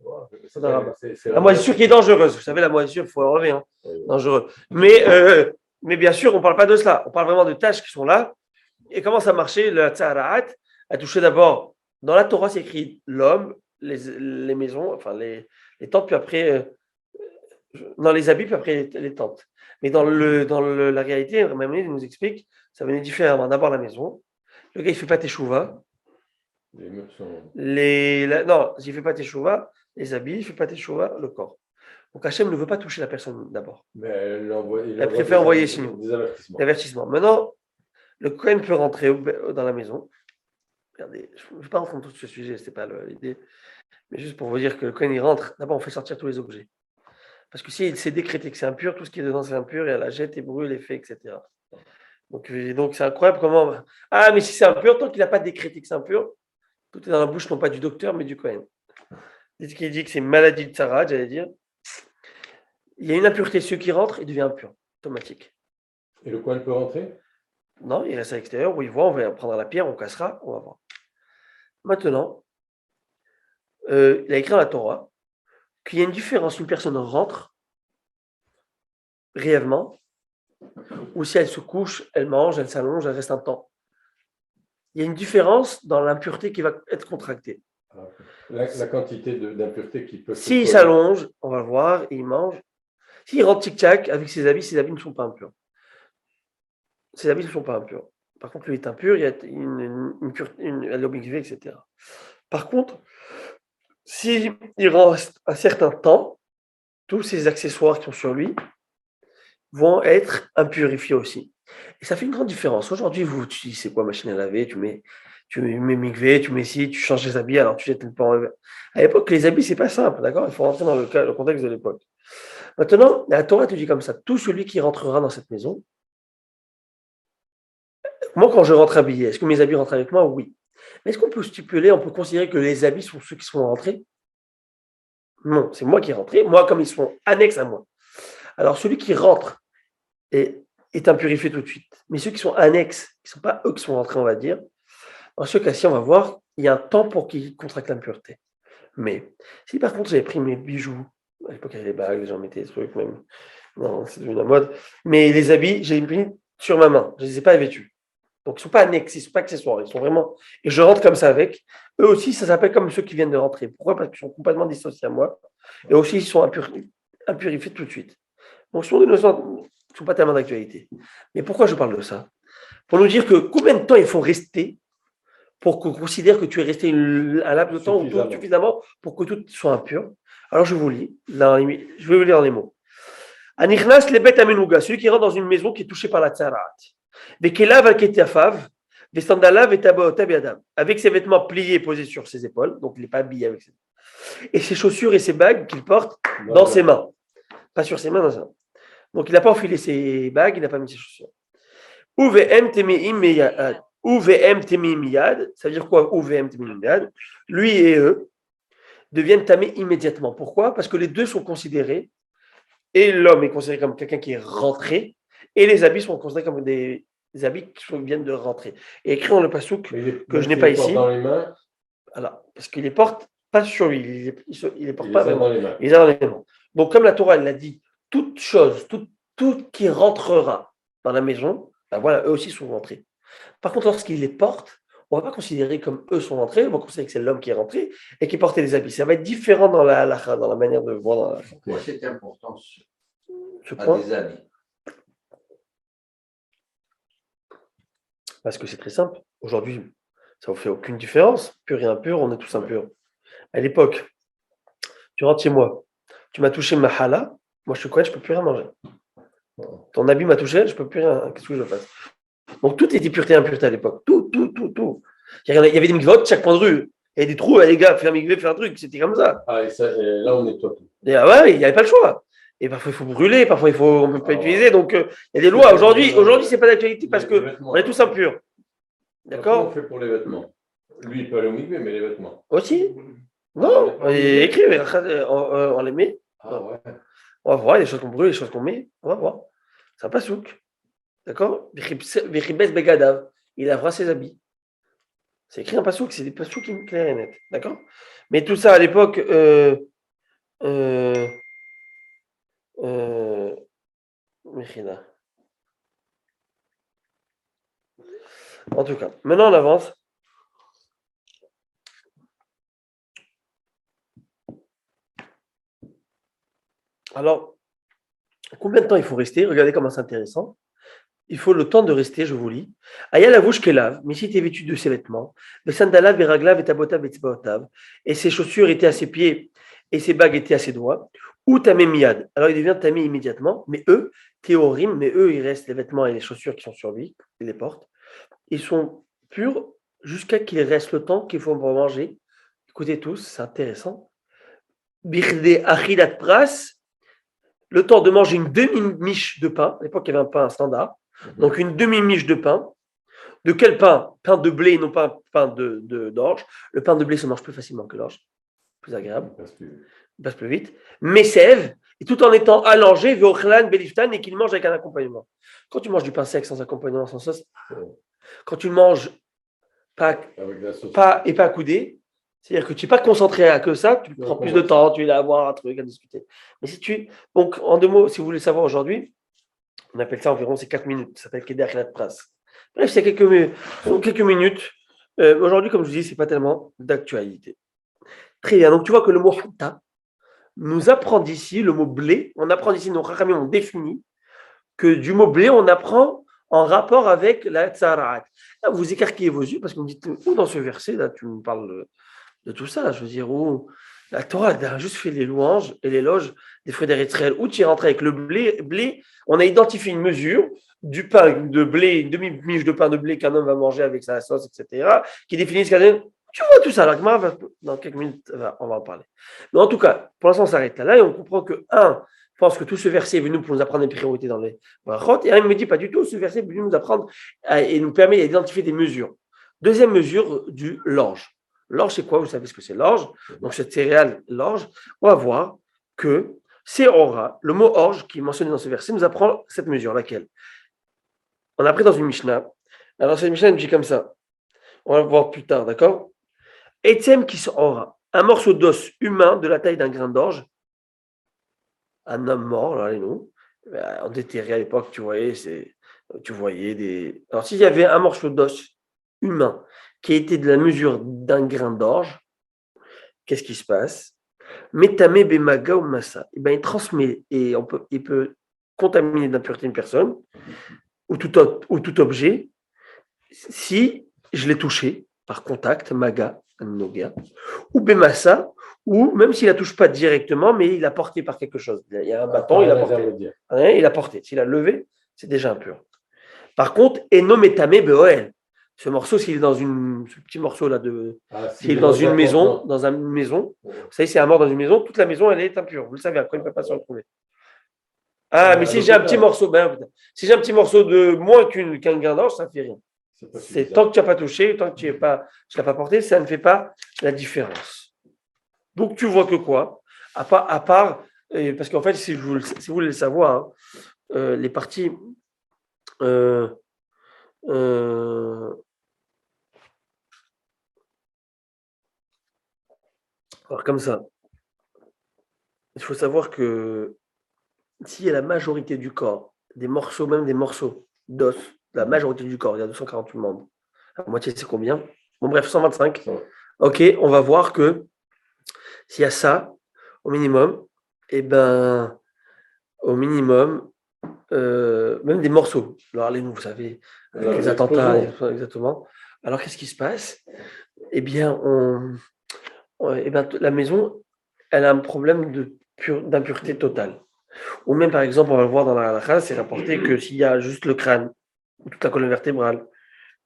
La moisissure qui est dangereuse. Vous savez, la moisissure, il faut l'enlever. Hein. Dangereux. Mais bien sûr, on ne parle pas de cela. On parle vraiment de tâches qui sont là. Et comment ça marchait? Le tsaraat a touché d'abord, dans la Torah, c'est écrit l'homme, les maisons, enfin les tentes, puis après, dans les habits, puis après les tentes. Mais dans la réalité, même il nous explique, ça venait différemment. D'abord la maison. Le gars, il ne fait pas teshuva. Les murs sont... Non, il ne fait pas teshuva, les habits, il ne fait pas teshuva, le corps. Donc Hachem ne veut pas toucher la personne d'abord. Mais elle préfère envoyer sinon. Des avertissements. Maintenant, le Kohen peut rentrer dans la maison. Regardez, je ne vais pas rentrer dans tout ce sujet, ce n'est pas l'idée. Mais juste pour vous dire que le Kohen, il rentre, d'abord on fait sortir tous les objets. Parce que s'il s'est décrété que c'est impur, tout ce qui est dedans c'est impur, et elle la jette et brûle et fait, etc. Donc c'est incroyable comment... Ah, mais si c'est impur, tant qu'il n'a pas décrété que c'est impur, tout est dans la bouche, non pas du docteur, mais du Kohen. Dès qu'il dit que c'est une maladie de Sarah, j'allais dire, il y a une impureté, ceux qui rentrent, il devient impur, automatique. Et le Kohen peut rentrer? Non, il reste à l'extérieur, où il voit, on va prendre la pierre, on cassera, on va voir. Maintenant, il a écrit dans la Torah qu'il y a une différence si une personne rentre brièvement ou si elle se couche, elle mange, elle s'allonge, elle reste un temps. Il y a une différence dans l'impureté qui va être contractée. La quantité d'impureté qui peut se S'il coller. s'allonge, on va le voir, et il mange. S'il rentre tic-tac avec ses habits ne sont pas impurs. Ses habits ne sont pas impurs. Par contre, lui est impur, il y a elle est obligée, etc. Par contre, s'il reste un certain temps, tous ces accessoires qui sont sur lui vont être impurifiés aussi. Et ça fait une grande différence. Aujourd'hui, tu dis c'est quoi machine à laver, tu mets mikvé, tu mets ci, tu changes les habits, alors tu jettes le pan. À l'époque, les habits, c'est pas simple, d'accord? Il faut rentrer dans le contexte de l'époque. Maintenant, la Torah te dit comme ça, tout celui qui rentrera dans cette maison, moi quand je rentre habillé, est-ce que mes habits rentrent avec moi? Oui. Mais est-ce qu'on peut stipuler, on peut considérer que les habits sont ceux qui sont rentrés? Non, c'est moi qui est rentré, moi comme ils sont annexes à moi. Alors celui qui rentre est impurifié tout de suite. Mais ceux qui sont annexes, qui ne sont pas eux qui sont rentrés, on va dire, dans ce cas-ci, on va voir, il y a un temps pour qu'ils contractent l'impureté. Mais si par contre j'avais pris mes bijoux, à l'époque il y avait les bagues, les gens mettaient des trucs même, non, c'est devenu la mode, mais les habits, j'ai mis sur ma main, je ne les ai pas vêtus. Donc ils ne sont pas annexes, ils ne sont pas accessoires, ils sont vraiment. Et je rentre comme ça avec. Eux aussi, ça s'appelle comme ceux qui viennent de rentrer. Pourquoi? Parce qu'ils sont complètement dissociés à moi. Et aussi, ils sont impurifiés tout de suite. Donc ce sont des notions qui ne sont pas tellement d'actualité. Mais pourquoi je parle de ça? Pour nous dire que combien de temps il faut rester pour qu'on considère que tu es resté un laps de temps ou suffisamment pour que tout soit impur. Alors je vous lis, je vais vous lire dans les mots. Anichnas le bet amenuga, celui qui rentre dans une maison qui est touchée par la tsarat. Vekelav al-ketiafav, vesandalav et tabaotab yadam, avec ses vêtements pliés posés sur ses épaules, donc il n'est pas habillé avec ses et ses chaussures et ses bagues qu'il porte dans ses mains. Pas sur ses mains, dans ses mains. Donc il n'a pas enfilé ses bagues, il n'a pas mis ses chaussures. UVM temeim miyad. UVM temeim miyad, ça veut dire quoi UVM temeim miyad? Lui et eux deviennent tamés immédiatement. Pourquoi? Parce que les deux sont considérés, et l'homme est considéré comme quelqu'un qui est rentré, et les habits sont considérés comme des habits qui viennent de rentrer. Et écrit dans le pasouk que je n'ai pas ici. Dans les mains. Alors, parce qu'il les porte pas sur lui, il les porte pas vraiment. Il les a dans les mains. Donc, comme la Torah elle l'a dit, toute chose, tout qui rentrera dans la maison, ben voilà, eux aussi sont rentrés. Par contre, lorsqu'ils les portent, on ne va pas considérer comme eux sont rentrés, on va considérer que c'est l'homme qui est rentré et qui portait les habits. Ça va être différent dans la manière de voir. Dans la Pourquoi c'est important ce point? Des habits. Parce que c'est très simple. Aujourd'hui, ça ne vous fait aucune différence. Pur et impur, on est tous impurs. À l'époque, tu rentres chez moi, tu m'as touché ma hala, moi je suis quoi, je ne peux plus rien manger. Ton habit m'a touché, je ne peux plus rien. Qu'est-ce que je fasse? Donc tout était pureté et impureté à l'époque. Tout. Il y avait des mikvot, chaque point de rue. Il y avait des trous, les gars, faire un mikvé, faire un truc, c'était comme ça. Ah, et là on nettoie tout. Et ouais, il n'y avait pas le choix. Et parfois il faut brûler, parfois on ne peut pas utiliser. Donc il y a des lois. Aujourd'hui, ce n'est pas d'actualité parce qu'on est tous impurs. D'accord? Comment on fait pour les vêtements? Lui, il peut aller au mikvé, mais les vêtements. Aussi? Non, écrit, on les met. Ah ouais. On va voir, il y a des choses qu'on brûle, des choses qu'on met. On va voir. C'est un pasouk. D'accord? Vechibes begadav. Il lavera ses habits. C'est écrit un pasouk, c'est des pasouks qui sont clairs et nets. D'accord? Mais tout ça à l'époque. Mechina. En tout cas, maintenant on avance. Alors, combien de temps il faut rester? Regardez comment c'est intéressant. Il faut le temps de rester, je vous lis. Aya la bouche lave, mais si tu es vêtu de ses vêtements, le sandalav, veraglav, et tabotav, et tzbaotav, et ses chaussures étaient à ses pieds, et ses bagues étaient à ses doigts, ou tamé miad. Alors il devient tamé immédiatement, mais eux, théorim, mais eux, il reste les vêtements et les chaussures qui sont sur lui, ils les portent. Ils sont purs jusqu'à qu'il reste le temps qu'il faut pour manger. Écoutez tous, c'est intéressant. Birde achidat pras, le temps de manger une demi-miche de pain. À l'époque, il y avait un pain standard. Donc, une demi-miche de pain. De quel pain? Pain de blé, non pas pain d'orge. Le pain de blé se mange plus facilement que l'orge. Plus agréable. Il passe plus vite. Mais sève, et tout en étant allongé, veochlan, beliftan, et qu'il mange avec un accompagnement. Quand tu manges du pain sec sans accompagnement, sans sauce, quand tu le manges pas accoudé, C'est-à-dire que tu n'es pas concentré à que ça, tu prends plus de temps, tu vas avoir un truc à discuter. Mais si tu. Donc, en 2 mots, si vous voulez savoir aujourd'hui, on appelle ça environ, c'est 4 minutes. Ça s'appelle Keder Khilat Pras. Bref, c'est quelques minutes. Aujourd'hui, comme je vous dis, ce n'est pas tellement d'actualité. Très bien. Donc, tu vois que le mot hatta nous apprend d'ici, le mot blé, on apprend d'ici, nos rachamim ont défini que du mot blé, on apprend en rapport avec la tsaraat. Là, vous écarquillez vos yeux parce que vous me dites, où dans ce verset, là, tu me parles de tout ça. Je veux dire, où la Torah a juste fait les louanges et l'éloge des frères d'Israël. Où tu es rentré avec le blé, on a identifié une mesure du pain de blé, une demi-miche de pain de blé qu'un homme va manger avec sa sauce, etc., qui définit ce qu'il y a. Tu vois tout ça. Alors, dans quelques minutes, on va en parler. Mais en tout cas, pour l'instant, on s'arrête là et on comprend que, je pense que tout ce verset est venu pour nous apprendre des priorités dans les brachot. Et un me dit pas du tout, ce verset est venu nous apprendre et nous permet d'identifier des mesures. Deuxième mesure, du l'orge. L'orge, c'est quoi? Vous savez ce que c'est l'orge. Donc, cette céréale, l'orge, on va voir que c'est aura. Le mot orge qui est mentionné dans ce verset nous apprend cette mesure. Laquelle? On a appris dans une Mishnah. Alors, cette Mishnah nous dit comme ça. On va le voir plus tard, d'accord? Etzem qui aura. Un morceau d'os humain de la taille d'un grain d'orge. Un homme mort, là, les nous. En déterré à l'époque, tu voyais des. Alors, s'il y avait un morceau d'os humain qui était de la mesure d'un grain d'orge, qu'est-ce qui se passe? Metame bemaga ou massa. Eh ben, il transmet et il peut contaminer d'impureté une personne ou tout objet si je l'ai touché par contact, maga, noga, ou bemassa, ou même s'il la touche pas directement, mais il a porté par quelque chose. Il y a un bâton, il a porté. Il a porté. S'il a levé, c'est déjà impur. Par contre, enometame beoel. Ce morceau, s'il est dans ce petit morceau là s'il est dans une maison, vous savez, c'est un mort dans une maison, toute la maison, elle est impure. Vous le savez, après, il ne peut pas se retrouver. Mais si j'ai un petit morceau, si j'ai un petit morceau de moins qu'un grain d'orge, ça ne fait rien. C'est tant que tu n'as pas touché, tant que tu ne l'as pas porté, ça ne fait pas la différence. Donc, tu vois que quoi? À part parce qu'en fait, si vous voulez le savoir, les parties. Alors, comme ça, il faut savoir que s'il y a la majorité du corps, même des morceaux d'os, la majorité du corps, il y a 248 membres. La moitié, c'est combien? Bon, bref, 125. Ok, on va voir que s'il y a ça, au minimum, au minimum, même des morceaux. Alors, allez, vous savez, avec les attentats, exactement. Alors, qu'est-ce qui se passe? Eh bien, la maison, elle a un problème d'impureté totale. Ou même, par exemple, on va le voir dans la halakha, c'est rapporté que s'il y a juste le crâne, ou toute la colonne vertébrale,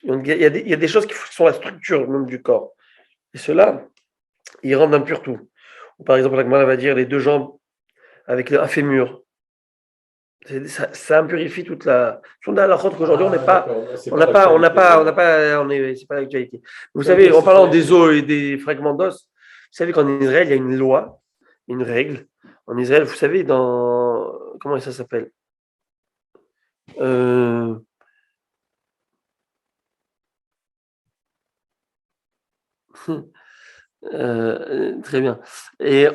il y a des choses qui sont la structure même du corps. Et cela, ils rendent impur tout. Ou par exemple, la Gemara va dire les 2 jambes avec un fémur. Ça impurifie toute la. On a la honte qu'aujourd'hui, c'est pas l'actualité. Vous savez, en parlant des os et des fragments d'os, vous savez qu'en Israël, il y a une loi, une règle. En Israël, vous savez, comment ça s'appelle? Très bien. Je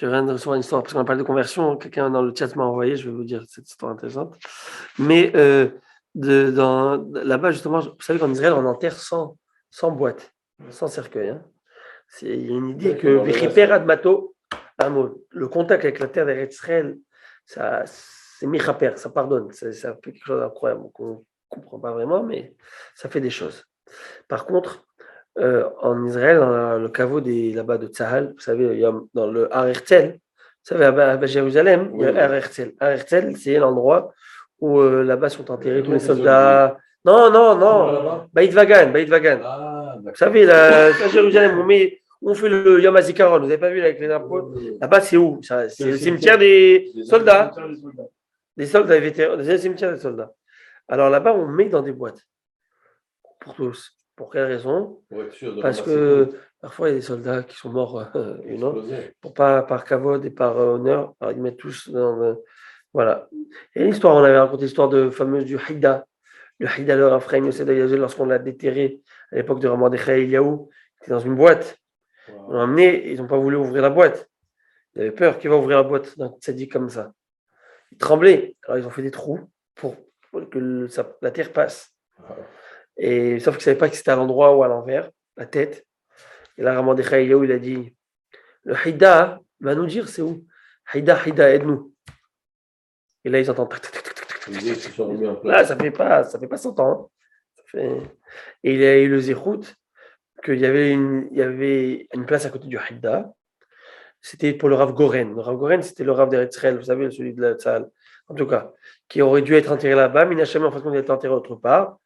viens de recevoir une histoire, parce qu'on a parlé de conversion, quelqu'un dans le chat m'a envoyé, je vais vous dire cette histoire intéressante. Mais là-bas, justement, vous savez qu'en Israël, on enterre sans boîte, sans cercueil. Hein. Il y a une idée que le contact avec la terre d'Israël, c'est michaper, ça pardonne, ça fait quelque chose d'incroyable, qu'on ne comprend pas vraiment, mais ça fait des choses. Par contre, en Israël, dans le caveau là-bas de Tzahal, vous savez, il y a, dans le Har Herzl, vous savez, à Jérusalem, il y a Har Herzl. Har Herzl, c'est l'endroit où là-bas sont enterrés tous les soldats. Non. Beit Vagan. Vous savez, à Jérusalem, on fait le Yom HaZikaron. Vous n'avez pas vu avec les drapeaux? Là-bas, c'est où? C'est le cimetière des soldats. Des soldats vétérans, c'est le cimetière des soldats. Alors là-bas, on met dans des boîtes. Pour tous. Pour quelle raison? Parce que parfois, il y a des soldats qui sont morts, par kavod et par honneur. Alors, ils mettent tous dans voilà. Et l'histoire, on avait raconté l'histoire fameuse du Haïda. Le Haïda, le Raphaël Yosef de Yazul, lorsqu'on l'a déterré à l'époque de Ramardechai Eliaou, C'était dans une boîte. Ils Wow. l'ont amené, ils n'ont pas voulu ouvrir la boîte. Ils avaient peur qu'il va ouvrir la boîte d'un tzaddik comme ça. Ils tremblaient. Alors ils ont fait des trous pour que la terre passe. Et sauf qu'ils ne savaient pas que c'était à l'endroit ou à l'envers, la tête. Et là, Raman Dechai Eliyahu, il a dit, le Haïda va nous dire c'est où. Haïda, aide-nous. Et là, ils entendent. Ils se sont remis en Là, place. ça fait pas 100 ans. Hein. Et il a eu le zérout qu'il y avait une place à côté du Haïda. C'était pour le Rav Goren. Le Rav Goren, c'était le Rav d'Eretz Israël, vous savez, celui de la Tzahal, en tout cas, qui aurait dû être enterré là-bas, mais Minachem, en fait, on a été enterré autre part.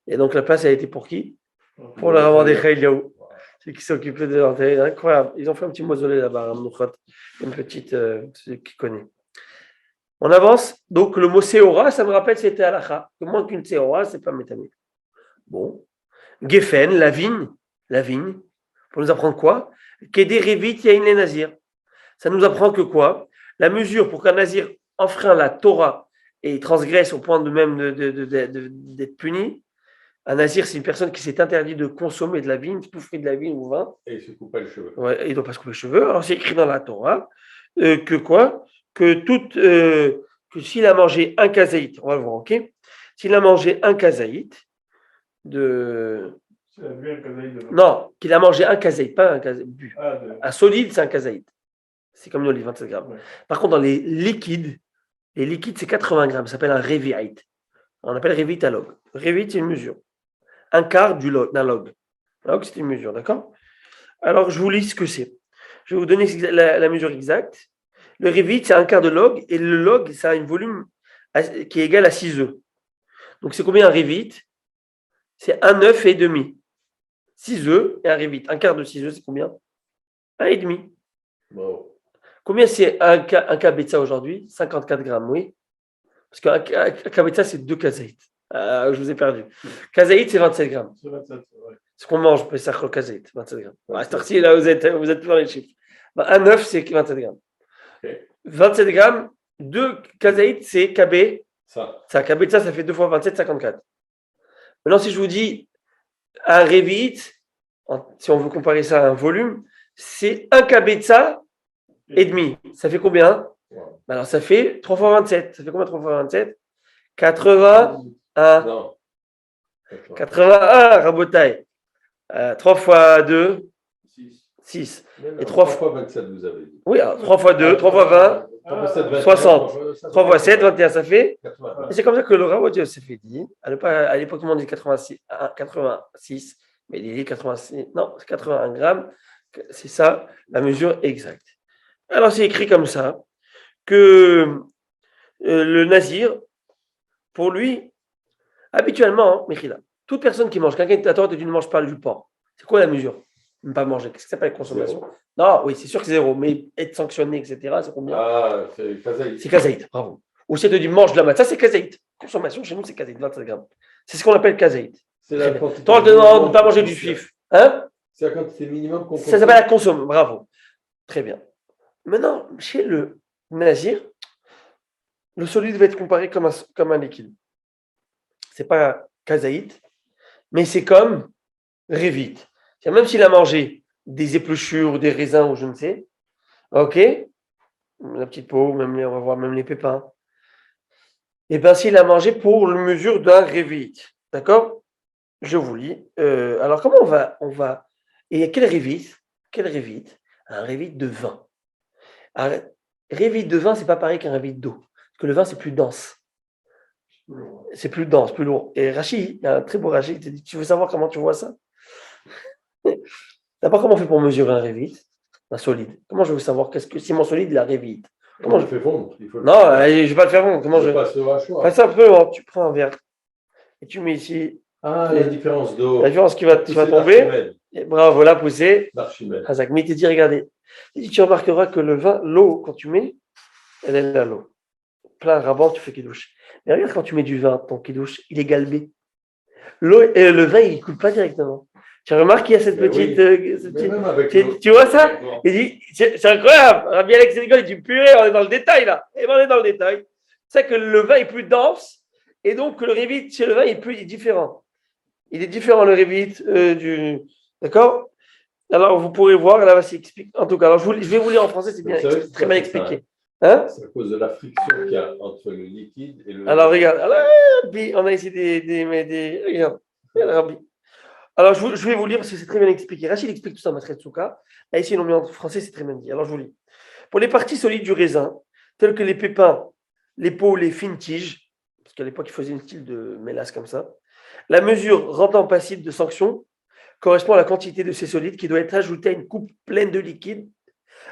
Et donc, la place a été pour qui? Pour le Rav Mordechai Eliyahu. Celui qui s'occupait de l'enterrer. Incroyable. Ils ont fait un petit mausolée là-bas, une petite, celui qui connaît. On avance. Donc, le mot Seora, ça me rappelle, c'était Halacha. Que moins qu'une Seora, c'est pas métamé. Bon. Geffen, la vigne. Pour nous apprendre quoi? Keder Revit Yain les Nazir. Ça nous apprend que quoi? La mesure pour qu'un nazir enfreint la Torah et transgresse au point de même d'être puni. Un nazir, c'est une personne qui s'est interdit de consommer de la vigne, tout fruit de la vigne ou vin. Et il se coupe pas les cheveux. Ouais, il ne doit pas se couper les cheveux. Alors c'est écrit dans la Torah que quoi? Que s'il a mangé un kazaït, on va le voir, ok? S'il a mangé un kazaït de... C'est la vue, un kazaïd de... Non, qu'il a mangé un kazaït, pas un kazaït bu. Ah, de... Un solide, c'est un kazaït. C'est comme une olive, 27 grammes. Ouais. Par contre, dans les liquides, c'est 80 grammes. Ça s'appelle un révi'ait. On appelle révi'ait à log. Révi'ait, c'est une mesure. Un quart d'un log. Un log, c'est une mesure, d'accord? Alors, je vous lis ce que c'est. Je vais vous donner la mesure exacte. Le révi'ait, c'est un quart de log. Et le log, ça a un volume qui est égal à 6 œufs. Donc, c'est combien un révi'ait? C'est un œuf et demi. 6 œufs et un révi'ait. Un quart de 6 œufs, c'est combien? Un et demi. Bravo. Combien c'est un kabetza aujourd'hui? 54 grammes, oui. Parce qu'un kabetza, c'est 2 kazaït. Je vous ai perdu. Kazaït, c'est 27 grammes. C'est 27, ouais. Ce qu'on mange, c'est ça, le kazaït, 27 grammes. À cette heure-ci, là, vous êtes plus dans les chiffres. Un œuf, c'est 27 grammes. Okay. 27 grammes, 2 kazaït, c'est kabé. Ça. Kabetza, ça fait 2 fois 27, 54. Maintenant, si je vous dis un révi'ait, si on veut comparer ça à un volume, c'est un kabetza et demi. Ça fait combien? Wow. Alors, ça fait 3 fois 27. Ça fait combien 3 fois 27? 81. Non. 81, Rabotaille. 3 fois 2, 6. Non, Et 3 fois 27, vous avez dit. Oui, alors, 3 fois 2, 3 fois 20, 21, 60. 3 fois 7, 21, ça fait. 80. Et c'est comme ça que le Rabotaille s'est fait dire. À l'époque, tout le monde dit 86, mais il dit 86. Non, c'est 81 grammes. C'est ça, la mesure exacte. Alors, c'est écrit comme ça que le nazir, pour lui, habituellement, Michila, toute personne qui mange, quelqu'un qui t'attend, tu ne manges pas du porc. C'est quoi la mesure? Ne pas manger. Qu'est-ce que ça s'appelle consommation? Non, oui, c'est sûr que c'est zéro, mais être sanctionné, etc., c'est combien? Ah, c'est kazaït. C'est kazaït, bravo. Ou si tu te dis mange de la matzah, ça c'est kazaït. Consommation, chez nous, c'est kazaït, 27 grammes. C'est ce qu'on appelle kazaït. C'est la quantité. Toi, tu ne pas manger du juif. Hein? C'est la quantité minimum qu'on Ça s'appelle la consomme, bravo. Très bien. Maintenant, chez le nazir, le solide va être comparé comme un liquide. Ce n'est pas kazaït, mais c'est comme révit. Même s'il a mangé des épluchures ou des raisins ou je ne sais, ok, la petite peau, on va voir même les pépins. Et bien s'il a mangé pour la mesure d'un révit, d'accord? Je vous lis. Alors comment on va et quel révit? Un révit de vin. Un révit de vin, c'est pas pareil qu'un révit d'eau. Parce que le vin, c'est plus dense. C'est plus dense, plus lourd. Et Rachid, il y a un très beau Rachid, il te dit, tu veux savoir comment tu vois ça? D'abord, comment on fait pour mesurer un révit? Un solide. Comment je veux savoir si mon solide, il a révit? Comment je fais fondre? Non, je ne vais pas le faire fondre. Comment je passe au hachoir. Pas simplement, tu prends un verre et tu mets ici. Ah, la différence d'eau. La différence qui va tomber. Et bravo, la poussée. D'Archimède. Hazak. Mais il te dit, regardez. Tu remarqueras que le vin, l'eau, quand tu mets, elle est là, l'eau. Plein rabord, tu fais kidouche. Mais regarde, quand tu mets du vin, ton kidouche, il est galbé. L'eau et le vin, il ne coule pas directement. Tu remarques qu'il y a cette petite. Tu vois ça? Il dit, c'est incroyable. Rabbi Alex rigole, il dit, purée, on est dans le détail là. Et on est dans le détail. C'est que le vin est plus dense et donc le révit chez le vin il est différent. Il est différent le révit du. D'accord? Alors, vous pourrez voir, là, c'est expliqué. En tout cas, alors, je vais vous lire en français, c'est bien, Vous savez c'est très bien pourquoi c'est expliqué. Hein? C'est à cause de la friction qu'il y a entre le liquide et le. Alors, regarde. Alors, puis, on a ici regarde. Regarde, Rabbi. Alors, je vais vous lire parce que c'est très bien expliqué. Rachid explique tout ça, Matretsuka. Là, ici, ils l'ont mis en français, c'est très bien dit. Alors, je vous lis. Pour les parties solides du raisin, telles que les pépins, les peaux, les fines tiges, parce qu'à l'époque, ils faisaient une style de mélasse comme ça, la mesure rendant passible de sanction correspond à la quantité de ces solides qui doit être ajoutée à une coupe pleine de liquide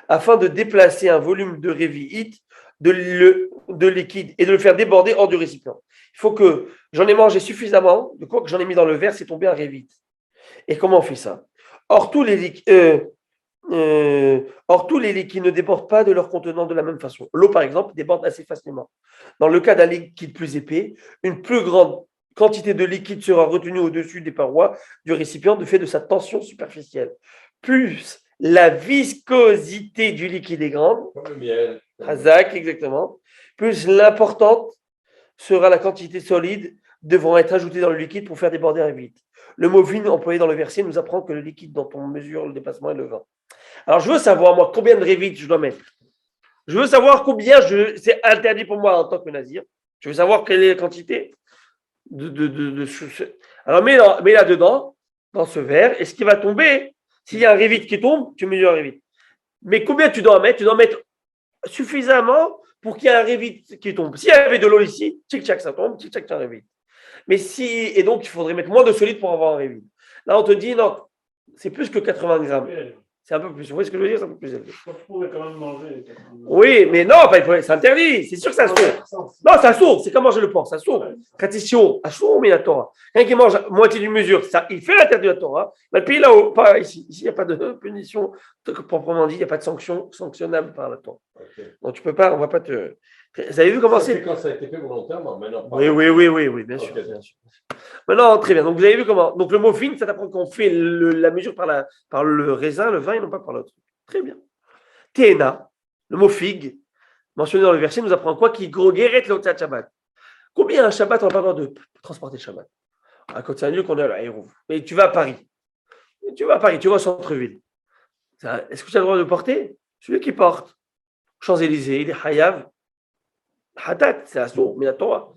afin de déplacer un volume de révite de liquide et de le faire déborder hors du récipient. Il faut que j'en ai mangé suffisamment, de quoi que j'en ai mis dans le verre, c'est tombé un révite. Et comment on fait ça? Or, tous les liquides ne débordent pas de leur contenant de la même façon. L'eau, par exemple, déborde assez facilement. Dans le cas d'un liquide plus épais, une plus grande quantité de liquide sera retenue au-dessus des parois du récipient du fait de sa tension superficielle. Plus la viscosité du liquide est grande, Comme le miel. Hazak, exactement, plus l'importante sera la quantité solide devant être ajoutée dans le liquide pour faire déborder un vide. Le mot vin employé dans le verset nous apprend que le liquide dont on mesure le déplacement est le vin. Alors, je veux savoir, moi, combien de révites je dois mettre. Je veux savoir combien c'est interdit pour moi en tant que nazir. Je veux savoir quelle est la quantité Alors, mets là-dedans, dans ce verre, et ce qui va tomber, s'il y a un révite qui tombe, tu mesures un révite. Mais combien tu dois en mettre? Tu dois en mettre suffisamment pour qu'il y ait un révite qui tombe. S'il y avait de l'eau ici, tchic-tchac, ça tombe, tchic-tchac, ça révite. Mais et donc, il faudrait mettre moins de solide pour avoir un révite. Là, on te dit, non, c'est plus que 80 grammes. C'est un peu plus. Vous voyez ce que je veux dire? C'est un peu plus élevé. Je pourrais quand même manger. Oui, mais non, c'est interdit. C'est sûr que ça sourd. Non, ça sourd. C'est comme manger le porc. Ça sourd. Quand c'est chaud, à chaud, mais la Torah. Quelqu'un qui mange moitié d'une mesure, ça, il fait l'interdit de la Torah. Mais le pays là-haut, pas ici. Ici, il n'y a pas de punition. Proprement dit, il n'y a pas de sanction sanctionnable par la Torah. Okay. Donc, tu peux pas, on va pas te. Vous avez vu comment c'est? Quand ça a été fait volontairement, maintenant. Oui, bien sûr. Maintenant, très bien. Donc, vous avez vu comment. Donc, le mot fin, ça t'apprend qu'on fait la mesure par le raisin, le vin, et non pas par l'autre. Très bien. Théna, le mot figue, mentionné dans le verset, nous apprend quoi? Qui grogueret l'autre Shabbat. Combien un Shabbat, on n'a pas le droit de transporter le Shabbat? À côté, c'est un lieu qu'on est à l'aéroport. Mais tu vas à Paris. Tu vas au centre-ville. Est-ce que tu as le droit de porter? Celui qui porte. Champs-Élysées, il est Hayav. Hatat, c'est assourd, Minatora.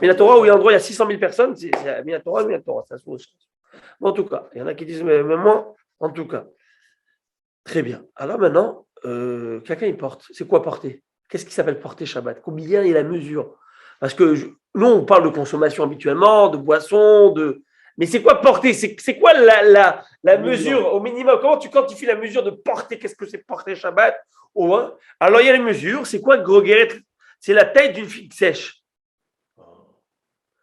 Minatora, où il y a un endroit, il y a 600 000 personnes, c'est Minatora, c'est assourd. En tout cas, il y en a qui disent, mais moi, en tout cas. Très bien. Alors maintenant, quelqu'un il porte. C'est quoi porter? Qu'est-ce qui s'appelle porter Shabbat? Combien est la mesure? Parce que nous, on parle de consommation habituellement, de boissons, mais c'est quoi porter? C'est quoi la mesure au minimum? Comment tu quantifies la mesure de porter? Qu'est-ce que c'est porter Shabbat? Alors, il y a les mesures. C'est quoi grogueret? C'est la taille d'une figue sèche.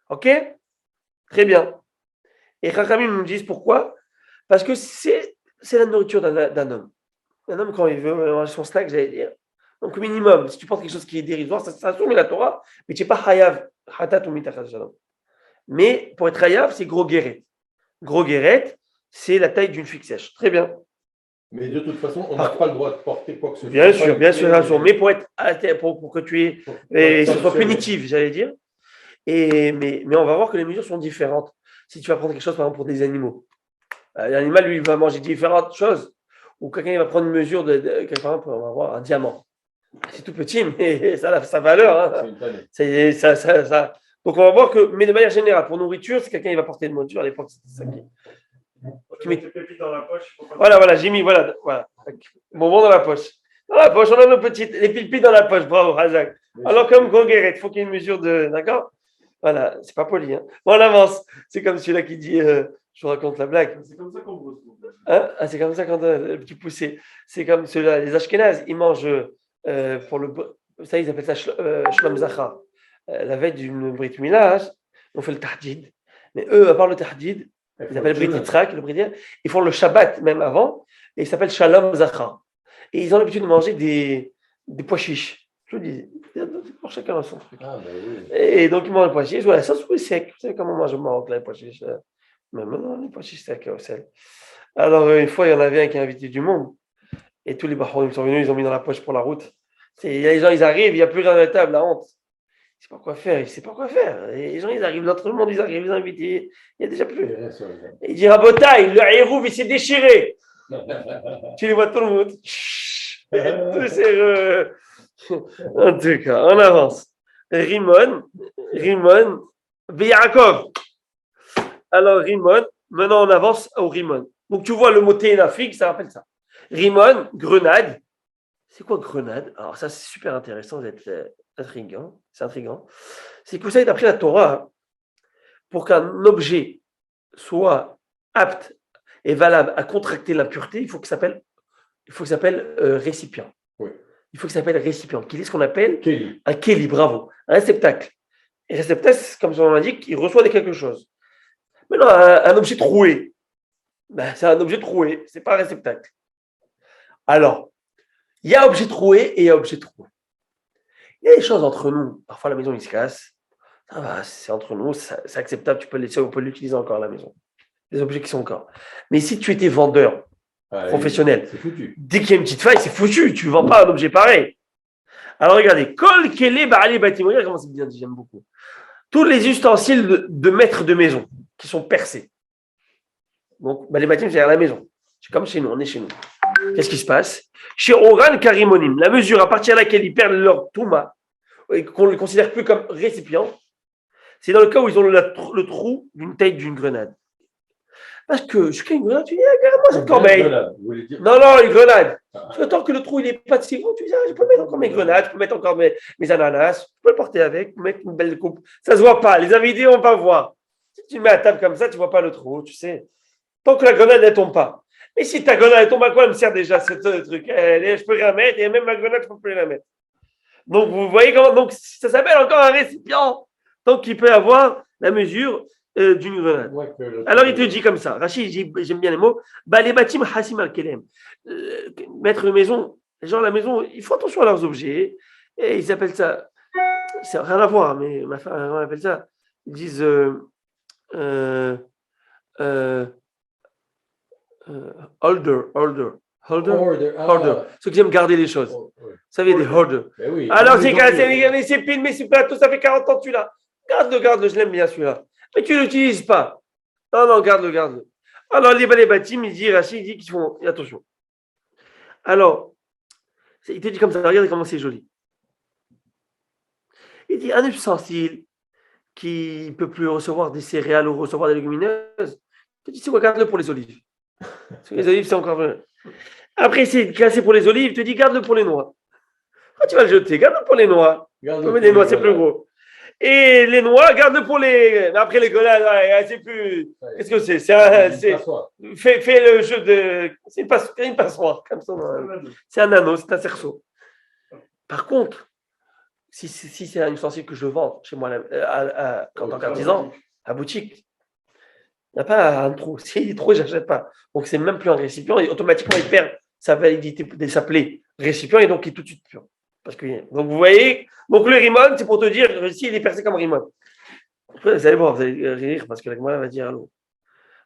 OK? Très bien. Et Chachamim nous disent pourquoi? Parce que c'est la nourriture d'un homme. Un homme, quand il veut manger son snack, j'allais dire. Donc, au minimum, si tu portes quelque chose qui est dérisoire, ça soumet la Torah, mais tu n'es pas hayav, hatat ou mitachas shalom. Mais pour être hayav, c'est gros guéret. Gros guéret, c'est la taille d'une figue sèche. Très bien. Mais de toute façon, on n'a pas le droit de porter quoi que ce soit. Bien sûr. Mais pour que tu aies, et ce soit punitif, j'allais dire. Mais on va voir que les mesures sont différentes. Si tu vas prendre quelque chose, par exemple, pour des animaux. L'animal, lui, il va manger différentes choses. Ou quelqu'un va prendre une mesure par exemple, on va voir un diamant. C'est tout petit, mais ça a sa valeur. Hein. Ça. Donc on va voir que, mais de manière générale, pour nourriture, si quelqu'un il va porter une monture, à l'époque, c'était ça qui met. Dans la poche, Voilà, j'ai mis, voilà. Bonbon dans la poche. Dans la poche, on a nos petites, les pipites dans la poche, bravo, Razak. Alors, comme Gogueret, il faut qu'il y ait une mesure de. D'accord? Voilà, c'est pas poli. Hein. Bon, on avance. C'est comme celui-là qui dit. Je vous raconte la blague. C'est comme ça qu'on brosse. Hein? C'est comme ça quand le petit poussé. C'est comme ceux-là, les Ashkénazes, ils mangent pour le. Ça, ils appellent ça Shlom Zachar. La veille d'une Brit Mila, on fait le Tahdid. Mais eux, à part le Tahdid, ils appellent le Brit Yitzhak, le Brit, ils font le Shabbat même avant, et ils s'appellent Shalom Zachar. Et ils ont l'habitude de manger des pois chiches. Je vous dis, pour chacun son truc. Ah, ben oui. Et donc, ils mangent les pois chiches. Voilà, ça, c'est sec. Vous savez comment on mange au Maroc, là, les pois chiches. Mais maintenant, les pois chiches secs au sel. Alors, une fois, il y en avait un qui a invité du monde. Et tous les Bahorim sont venus, ils ont mis dans la poche pour la route. Les gens, ils arrivent, il n'y a plus rien à la table, la honte. Il ne sait pas quoi faire. Et les gens, ils arrivent, tout le monde, ils arrivent, ils invitent. Il n'y a déjà plus. Et il dit, Rabotaï, le hérouve, il s'est déchiré. Tu les vois tout le monde. Chut. Tous ces, en tout cas, on avance. Rimon, Yaakov. Alors, Rimon, maintenant on avance au Rimon. Donc, tu vois le mot Ténafig, ça rappelle ça. Rimon, grenade. C'est quoi grenade? Alors, ça, c'est super intéressant, c'est intriguant. C'est intriguant. C'est que vous savez, d'après la Torah, hein, pour qu'un objet soit apte et valable à contracter l'impureté, il faut que ça s'appelle récipient. Oui. Il faut que ça s'appelle récipient. Qu'il est ce qu'on appelle Kelly. un keli, bravo, un réceptacle. Et réceptacle, comme son nom l'indique, il reçoit quelque chose. Maintenant, un objet troué, ben, c'est un objet troué, c'est pas un réceptacle. Alors, il y a objet troué et il y a objet troué. Il y a des choses entre nous. Parfois, la maison, il se casse. Ça va, c'est entre nous, c'est acceptable, tu peux le laisser, on peut l'utiliser encore à la maison. Des objets qui sont encore. Mais si tu étais vendeur professionnel, C'est foutu. dès qu'il y a une petite faille, c'est foutu, tu ne vends pas un objet pareil. Alors regardez, Kol Kele Baali Batim, regardez comment c'est bien dit, j'aime beaucoup. Tous les ustensiles de maître de maison qui sont percés. Donc, les bâtiments, c'est à la maison. C'est comme chez nous, on est chez nous. Qu'est-ce qui se passe? Chez Oran Karimonim, la mesure à partir de laquelle ils perdent leur Touma, et qu'on ne le considère plus comme récipient, c'est dans le cas où ils ont le trou d'une taille d'une grenade. Parce que je crée une grenade, tu dis, regarde-moi cette corbeille. Non, une grenade. Parce que tant que le trou il n'est pas si grand, tu dis, je peux mettre encore mes grenades, je peux mettre encore mes ananas, je peux le porter avec, mettre une belle coupe. Ça ne se voit pas, les invités ne vont pas voir. Si tu mets à table comme ça, tu ne vois pas le trou, tu sais. Tant que la grenade ne tombe pas. Et si ta grenade elle tombe, à quoi elle me sert déjà ce truc? Je peux rien mettre, et même ma grenade, je ne peux plus la mettre. Donc, vous voyez comment donc, ça s'appelle encore un récipient. Donc, il peut avoir la mesure d'une grenade. Alors, il te dit comme ça. Rachid, j'aime bien les mots. Les bâtiments hasim al-kelem. Mettre une maison, les gens à la maison, ils font attention à leurs objets. Et ils appellent ça, c'est rien à voir, mais ma femme on appelle ça. Ils disent holder. Ceux qui aiment garder les choses. Vous savez, des holders. Oui. Alors, c'est cassé, mais c'est pile, mais c'est plateau, ça fait 40 ans, tu l'as. Garde-le, je l'aime bien celui-là. Mais tu ne l'utilises pas. Non, garde-le. Alors, les bâtiments, Rachid, il dit qu'ils font attention. Alors, il te dit comme ça, regardez comment c'est joli. Il dit un ustensile qui ne peut plus recevoir des céréales ou recevoir des légumineuses. Il te dit, c'est quoi, garde-le pour les olives. Parce que les olives, c'est encore. Après, c'est cassé pour les olives, il te dit, garde-le pour les noix. Quand tu vas le jeter, garde-le pour les nois. Les noix, c'est plus gros. Et les noix, garde-le pour les. Après, les grenades, c'est plus. Qu'est-ce que c'est? Fais le jeu de. C'est une passoire, comme ça. C'est un anneau, c'est un cerceau. Par contre, si c'est un ustensile que je vends chez moi en tant qu'artisan, à boutique, il n'y a pas un trou. S'il est trop, je n'achète pas. Donc, c'est même plus un récipient et automatiquement, il perd sa validité de s'appeler récipient et donc il est tout de suite pur. Donc, vous voyez, donc le rimon, c'est pour te dire s'il est percé comme rimon. Après, vous allez voir, vous allez rire parce que la Gemara va dire allô.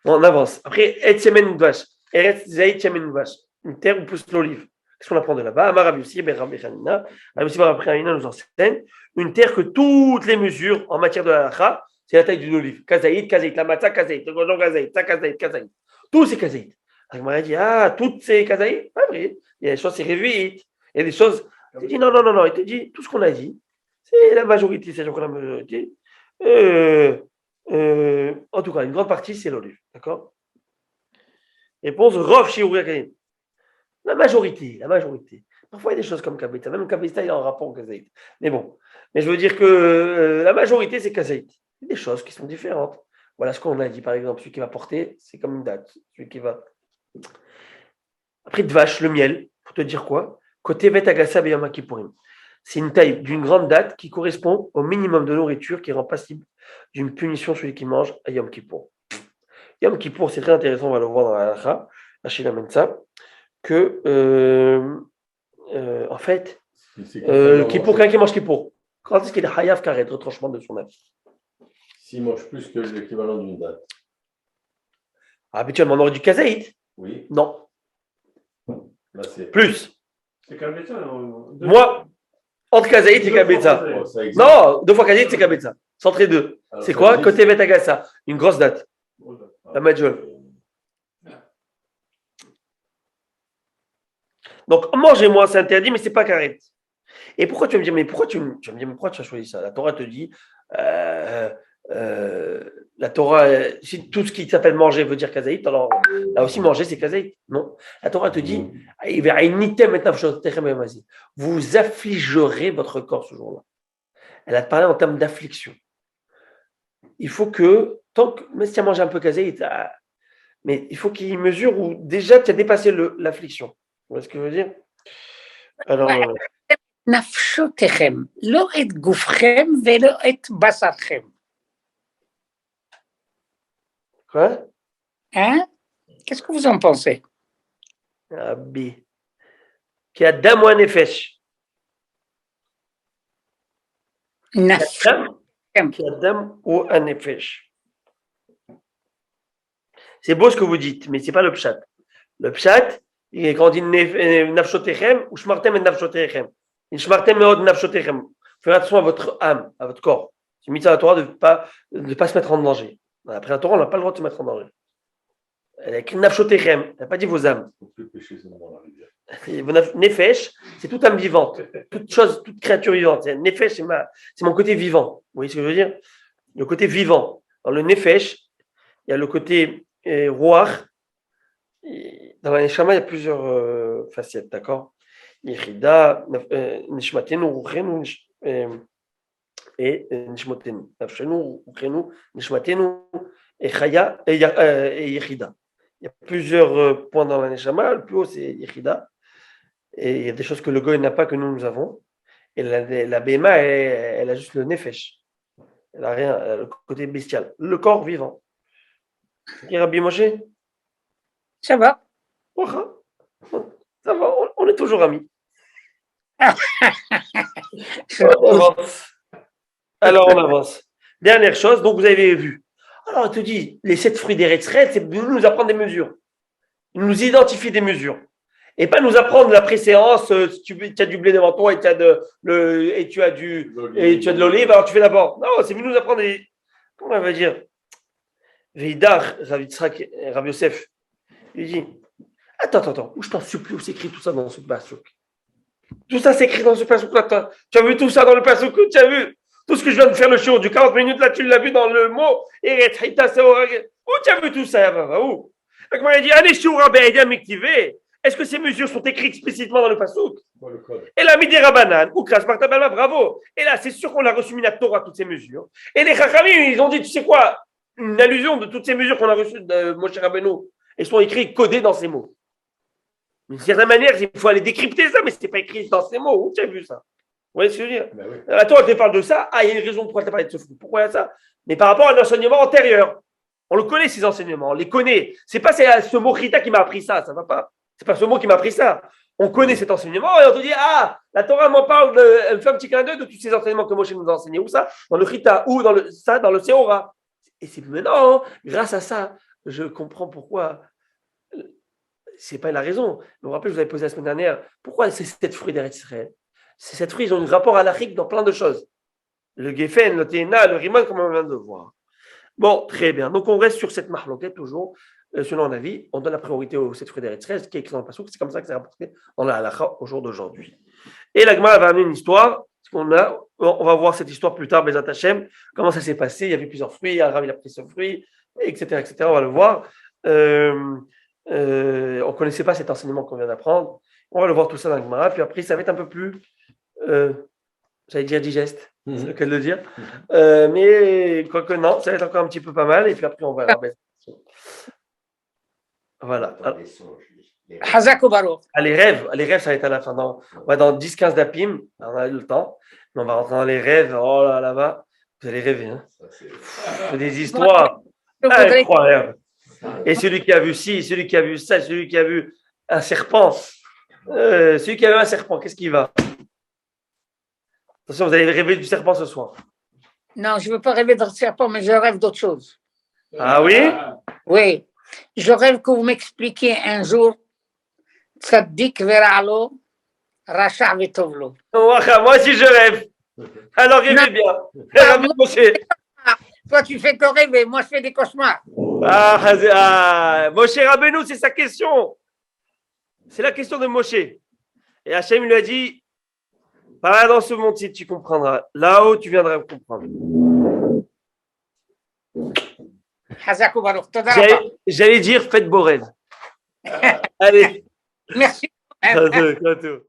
Bon, on avance. Après, et semen une vache. Eretz zaït semen une vache. Une terre où pousse l'olive. Qu'est-ce qu'on apprend de là-bas? Amar Rabbi Yossi, ben Rabbi Hanina. Rabbi Yossi, Rabbi Hanina nous enseigne une terre que toutes les mesures en matière de la halakha, c'est la taille d'une olive. Kazaït, la matzah, kazaït, le gondon, kazaït, ça, kazaït. Tous ces kazaït. La Gemara dit toutes ces kazaït? Pas vrai. Il y a des choses, c'est révuit. Il y a des choses. Il te dit non. Il te dit tout ce qu'on a dit, c'est la majorité, c'est la majorité. En tout cas, une grande partie, c'est l'olive. D'accord? Réponse Rov Shiurakanim. La majorité. Parfois, il y a des choses comme Kabeta. Même Kabeta, il y a un rapport au Kazaït. Mais bon. Mais je veux dire que la majorité, c'est Kazaït. Il y a des choses qui sont différentes. Voilà ce qu'on a dit, par exemple. Celui qui va porter, c'est comme une date. Celui qui va. Après, de vache, le miel. Pour te dire quoi? Côté Vetagasa Beyama Kippourim. C'est une taille d'une grande date qui correspond au minimum de nourriture qui rend passible d'une punition celui qui mange à Yom Kippour. Yom Kippour, c'est très intéressant, on va le voir dans la halakha, Rachid amène ça, que en fait, Kippour, quelqu'un qui mange Kippour, quand est-ce qu'il est Hayav Karet, retranchement de son âme? S'il mange plus que l'équivalent d'une date. Habituellement, on aurait du kazaït. Oui. Non. Là, c'est... Plus. C'est Kabetza. Moi, entre kazaït et kabetza. Non, 2 fois kazaït, c'est kabetza. Centré 2. Alors, c'est quoi? Côté Vetagasa. Une grosse date. La Majol. Donc, manger moins, c'est interdit, mais c'est pas carré. Et pourquoi tu vas me dire, mais pourquoi tu vas me dire, mais pourquoi tu as choisi ça? La Torah te dit, la Torah, si tout ce qui s'appelle manger veut dire kazaït, alors là aussi manger c'est kazaït. Non. La Torah te dit, vous affligerez votre corps ce jour-là. Elle a parlé en termes d'affliction. Il faut que, tant que, même si tu as mangé un peu kazaït, mais il faut qu'il mesure où déjà tu as dépassé l'affliction. Vous voyez ce que je veux dire? Alors. נפשותיכם, לא את גופכם ולא את בשרכם. Quoi? Hein? Qu'est-ce que vous en pensez? Rabbi. Qui a dam ou un nefesh? Qui a dam ou un nefesh? C'est beau ce que vous dites, mais c'est pas le pshat. Le pshat, quand on dit nafshotechem ou shmartem et nafshotechem. Shmartem meod nafshotechem. Faites attention à votre âme, à votre corps. C'est mis à la Torah de ne pas se mettre en danger. Après la Torah, on n'a pas le droit de se mettre en danger. Elle a écrit nafshotechem, elle n'a pas dit vos âmes. Nefesh, c'est toute âme vivante, toute chose, toute créature vivante. Nefesh, c'est mon côté vivant. Vous voyez ce que je veux dire? Le côté vivant. Dans le nefesh, il y a le côté roar. Dans la neshama, il y a plusieurs facettes, d'accord? Yechida, nishmatenu, ruchenu, et nishmotenu. Nafshenu, ruchenu, nishmatenu, et chaya, et yechida. Il y a plusieurs points dans la neshama. Le plus haut, c'est yechida. Et il y a des choses que le goy n'a pas, que nous avons. Et la béma, elle a juste le nefesh. Elle n'a rien, le côté bestial. Le corps vivant. Et Rabbi Moshe? Ça va. Ça va, on est toujours amis. Alors, on avance. Dernière chose, donc vous avez vu. Alors, on te dit, les 7 fruits des Retzrel, c'est nous apprendre des mesures. Nous identifier des mesures. Et pas nous apprendre la préséance, si tu as du blé devant toi et tu as de l'olive, alors tu fais d'abord. Non, c'est venu nous apprendre des. Comment on va dire? Veidar, Rav Yosef, il dit, attends, où je t'en supplie, où c'est écrit tout ça dans ce passouk? Tout ça c'est écrit dans ce passouk là. Tu as vu tout ça dans le passouk? Tu as vu tout ce que je viens de faire le show du 40 minutes là, tu l'as vu dans le mot? Où tu as vu tout ça? Où? Donc moi il dit, allez chez Rabbi Mektivé. Est-ce que ces mesures sont écrites explicitement dans le passouk? Et la Midi Rabanan, ou Kras Martabala, bravo. Et là, c'est sûr qu'on a reçu Minat Torah, toutes ces mesures. Et les Chachamim, ils ont dit, tu sais quoi? Une allusion de toutes ces mesures qu'on a reçues de Moshe Rabbeinu. Elles sont écrites, codées dans ces mots. D'une certaine manière, il faut aller décrypter ça, mais ce n'est pas écrit dans ces mots. Où tu as vu ça? Vous voyez ce que je veux dire? Ben oui. La Torah te parle de ça. Ah, il y a une raison pourquoi tu as parlé de ce fruit. Pourquoi il y a ça? Mais par rapport à un enseignement antérieur. On le connaît, ces enseignements. On les connaît. C'est pas ce mot Rita qui m'a appris ça. Ça va pas. C'est pas ce mot qui m'a appris ça. On connaît cet enseignement et on te dit, ah, la Torah m'en parle, elle me fait un petit clin d'œil de tous ces enseignements que Moshe nous a enseignés. Où ça? Dans le Rita ou dans le Seora. Et c'est maintenant, grâce à ça, je comprends pourquoi. C'est pas la raison. Vous vous rappelez, je vous avais posé la semaine dernière, pourquoi c'est 7 fruits d'Eretz Israël? Ces 7 fruits, ils ont un rapport à l'Afrique dans plein de choses. Le Geffen, le Téna, le Riman, comme on vient de voir. Bon, très bien. Donc, on reste sur cette marloquette toujours. Selon un avis, on donne la priorité aux 7 fruits d'Eretz Israël, ce qui est écrit dans le Passouk. C'est comme ça que c'est rapporté dans la halakha au jour d'aujourd'hui. Et la Gemara va amener une histoire. On va voir cette histoire plus tard, Bezat Hashem, comment ça s'est passé. Il y avait plusieurs fruits, Arav il a pris ce fruit, etc. On va le voir. On ne connaissait pas cet enseignement qu'on vient d'apprendre. On va le voir tout ça dans la Gemara. Puis après, ça va être un peu plus, j'allais dire digeste, c'est le cas de le dire. Mais quoique non, ça va être encore un petit peu pas mal. Et puis après, on va. Voilà. Les rêves, ça va être à la fin. On va dans 10-15 dapim, on a eu le temps. Mais on va rentrer dans les rêves. Oh là-bas, vous allez rêver. Hein. C'est des histoires incroyables. Et celui qui a vu ci, celui qui a vu ça, celui qui a vu un serpent. Celui qui a vu un serpent, qu'est-ce qu'il va? Attention, vous allez rêver du serpent ce soir. Non, je ne veux pas rêver d'un serpent, mais je rêve d'autre chose. Ah oui? Oui. Je rêve que vous m'expliquiez un jour Tzaddik veralo, Racha vetovlo. Moi aussi je rêve. Alors rêvez bien. Toi tu fais que rêver, moi je fais des cauchemars. Moshe Rabbeinu, c'est sa question. C'est la question de Moshe. Et Hachem lui a dit, pas là dans ce monde-ci, tu comprendras. Là-haut, tu viendras me comprendre. Hazak Baruch. Toda rabba. J'allais dire, faites beau rêve. Allez, Merci. à bientôt.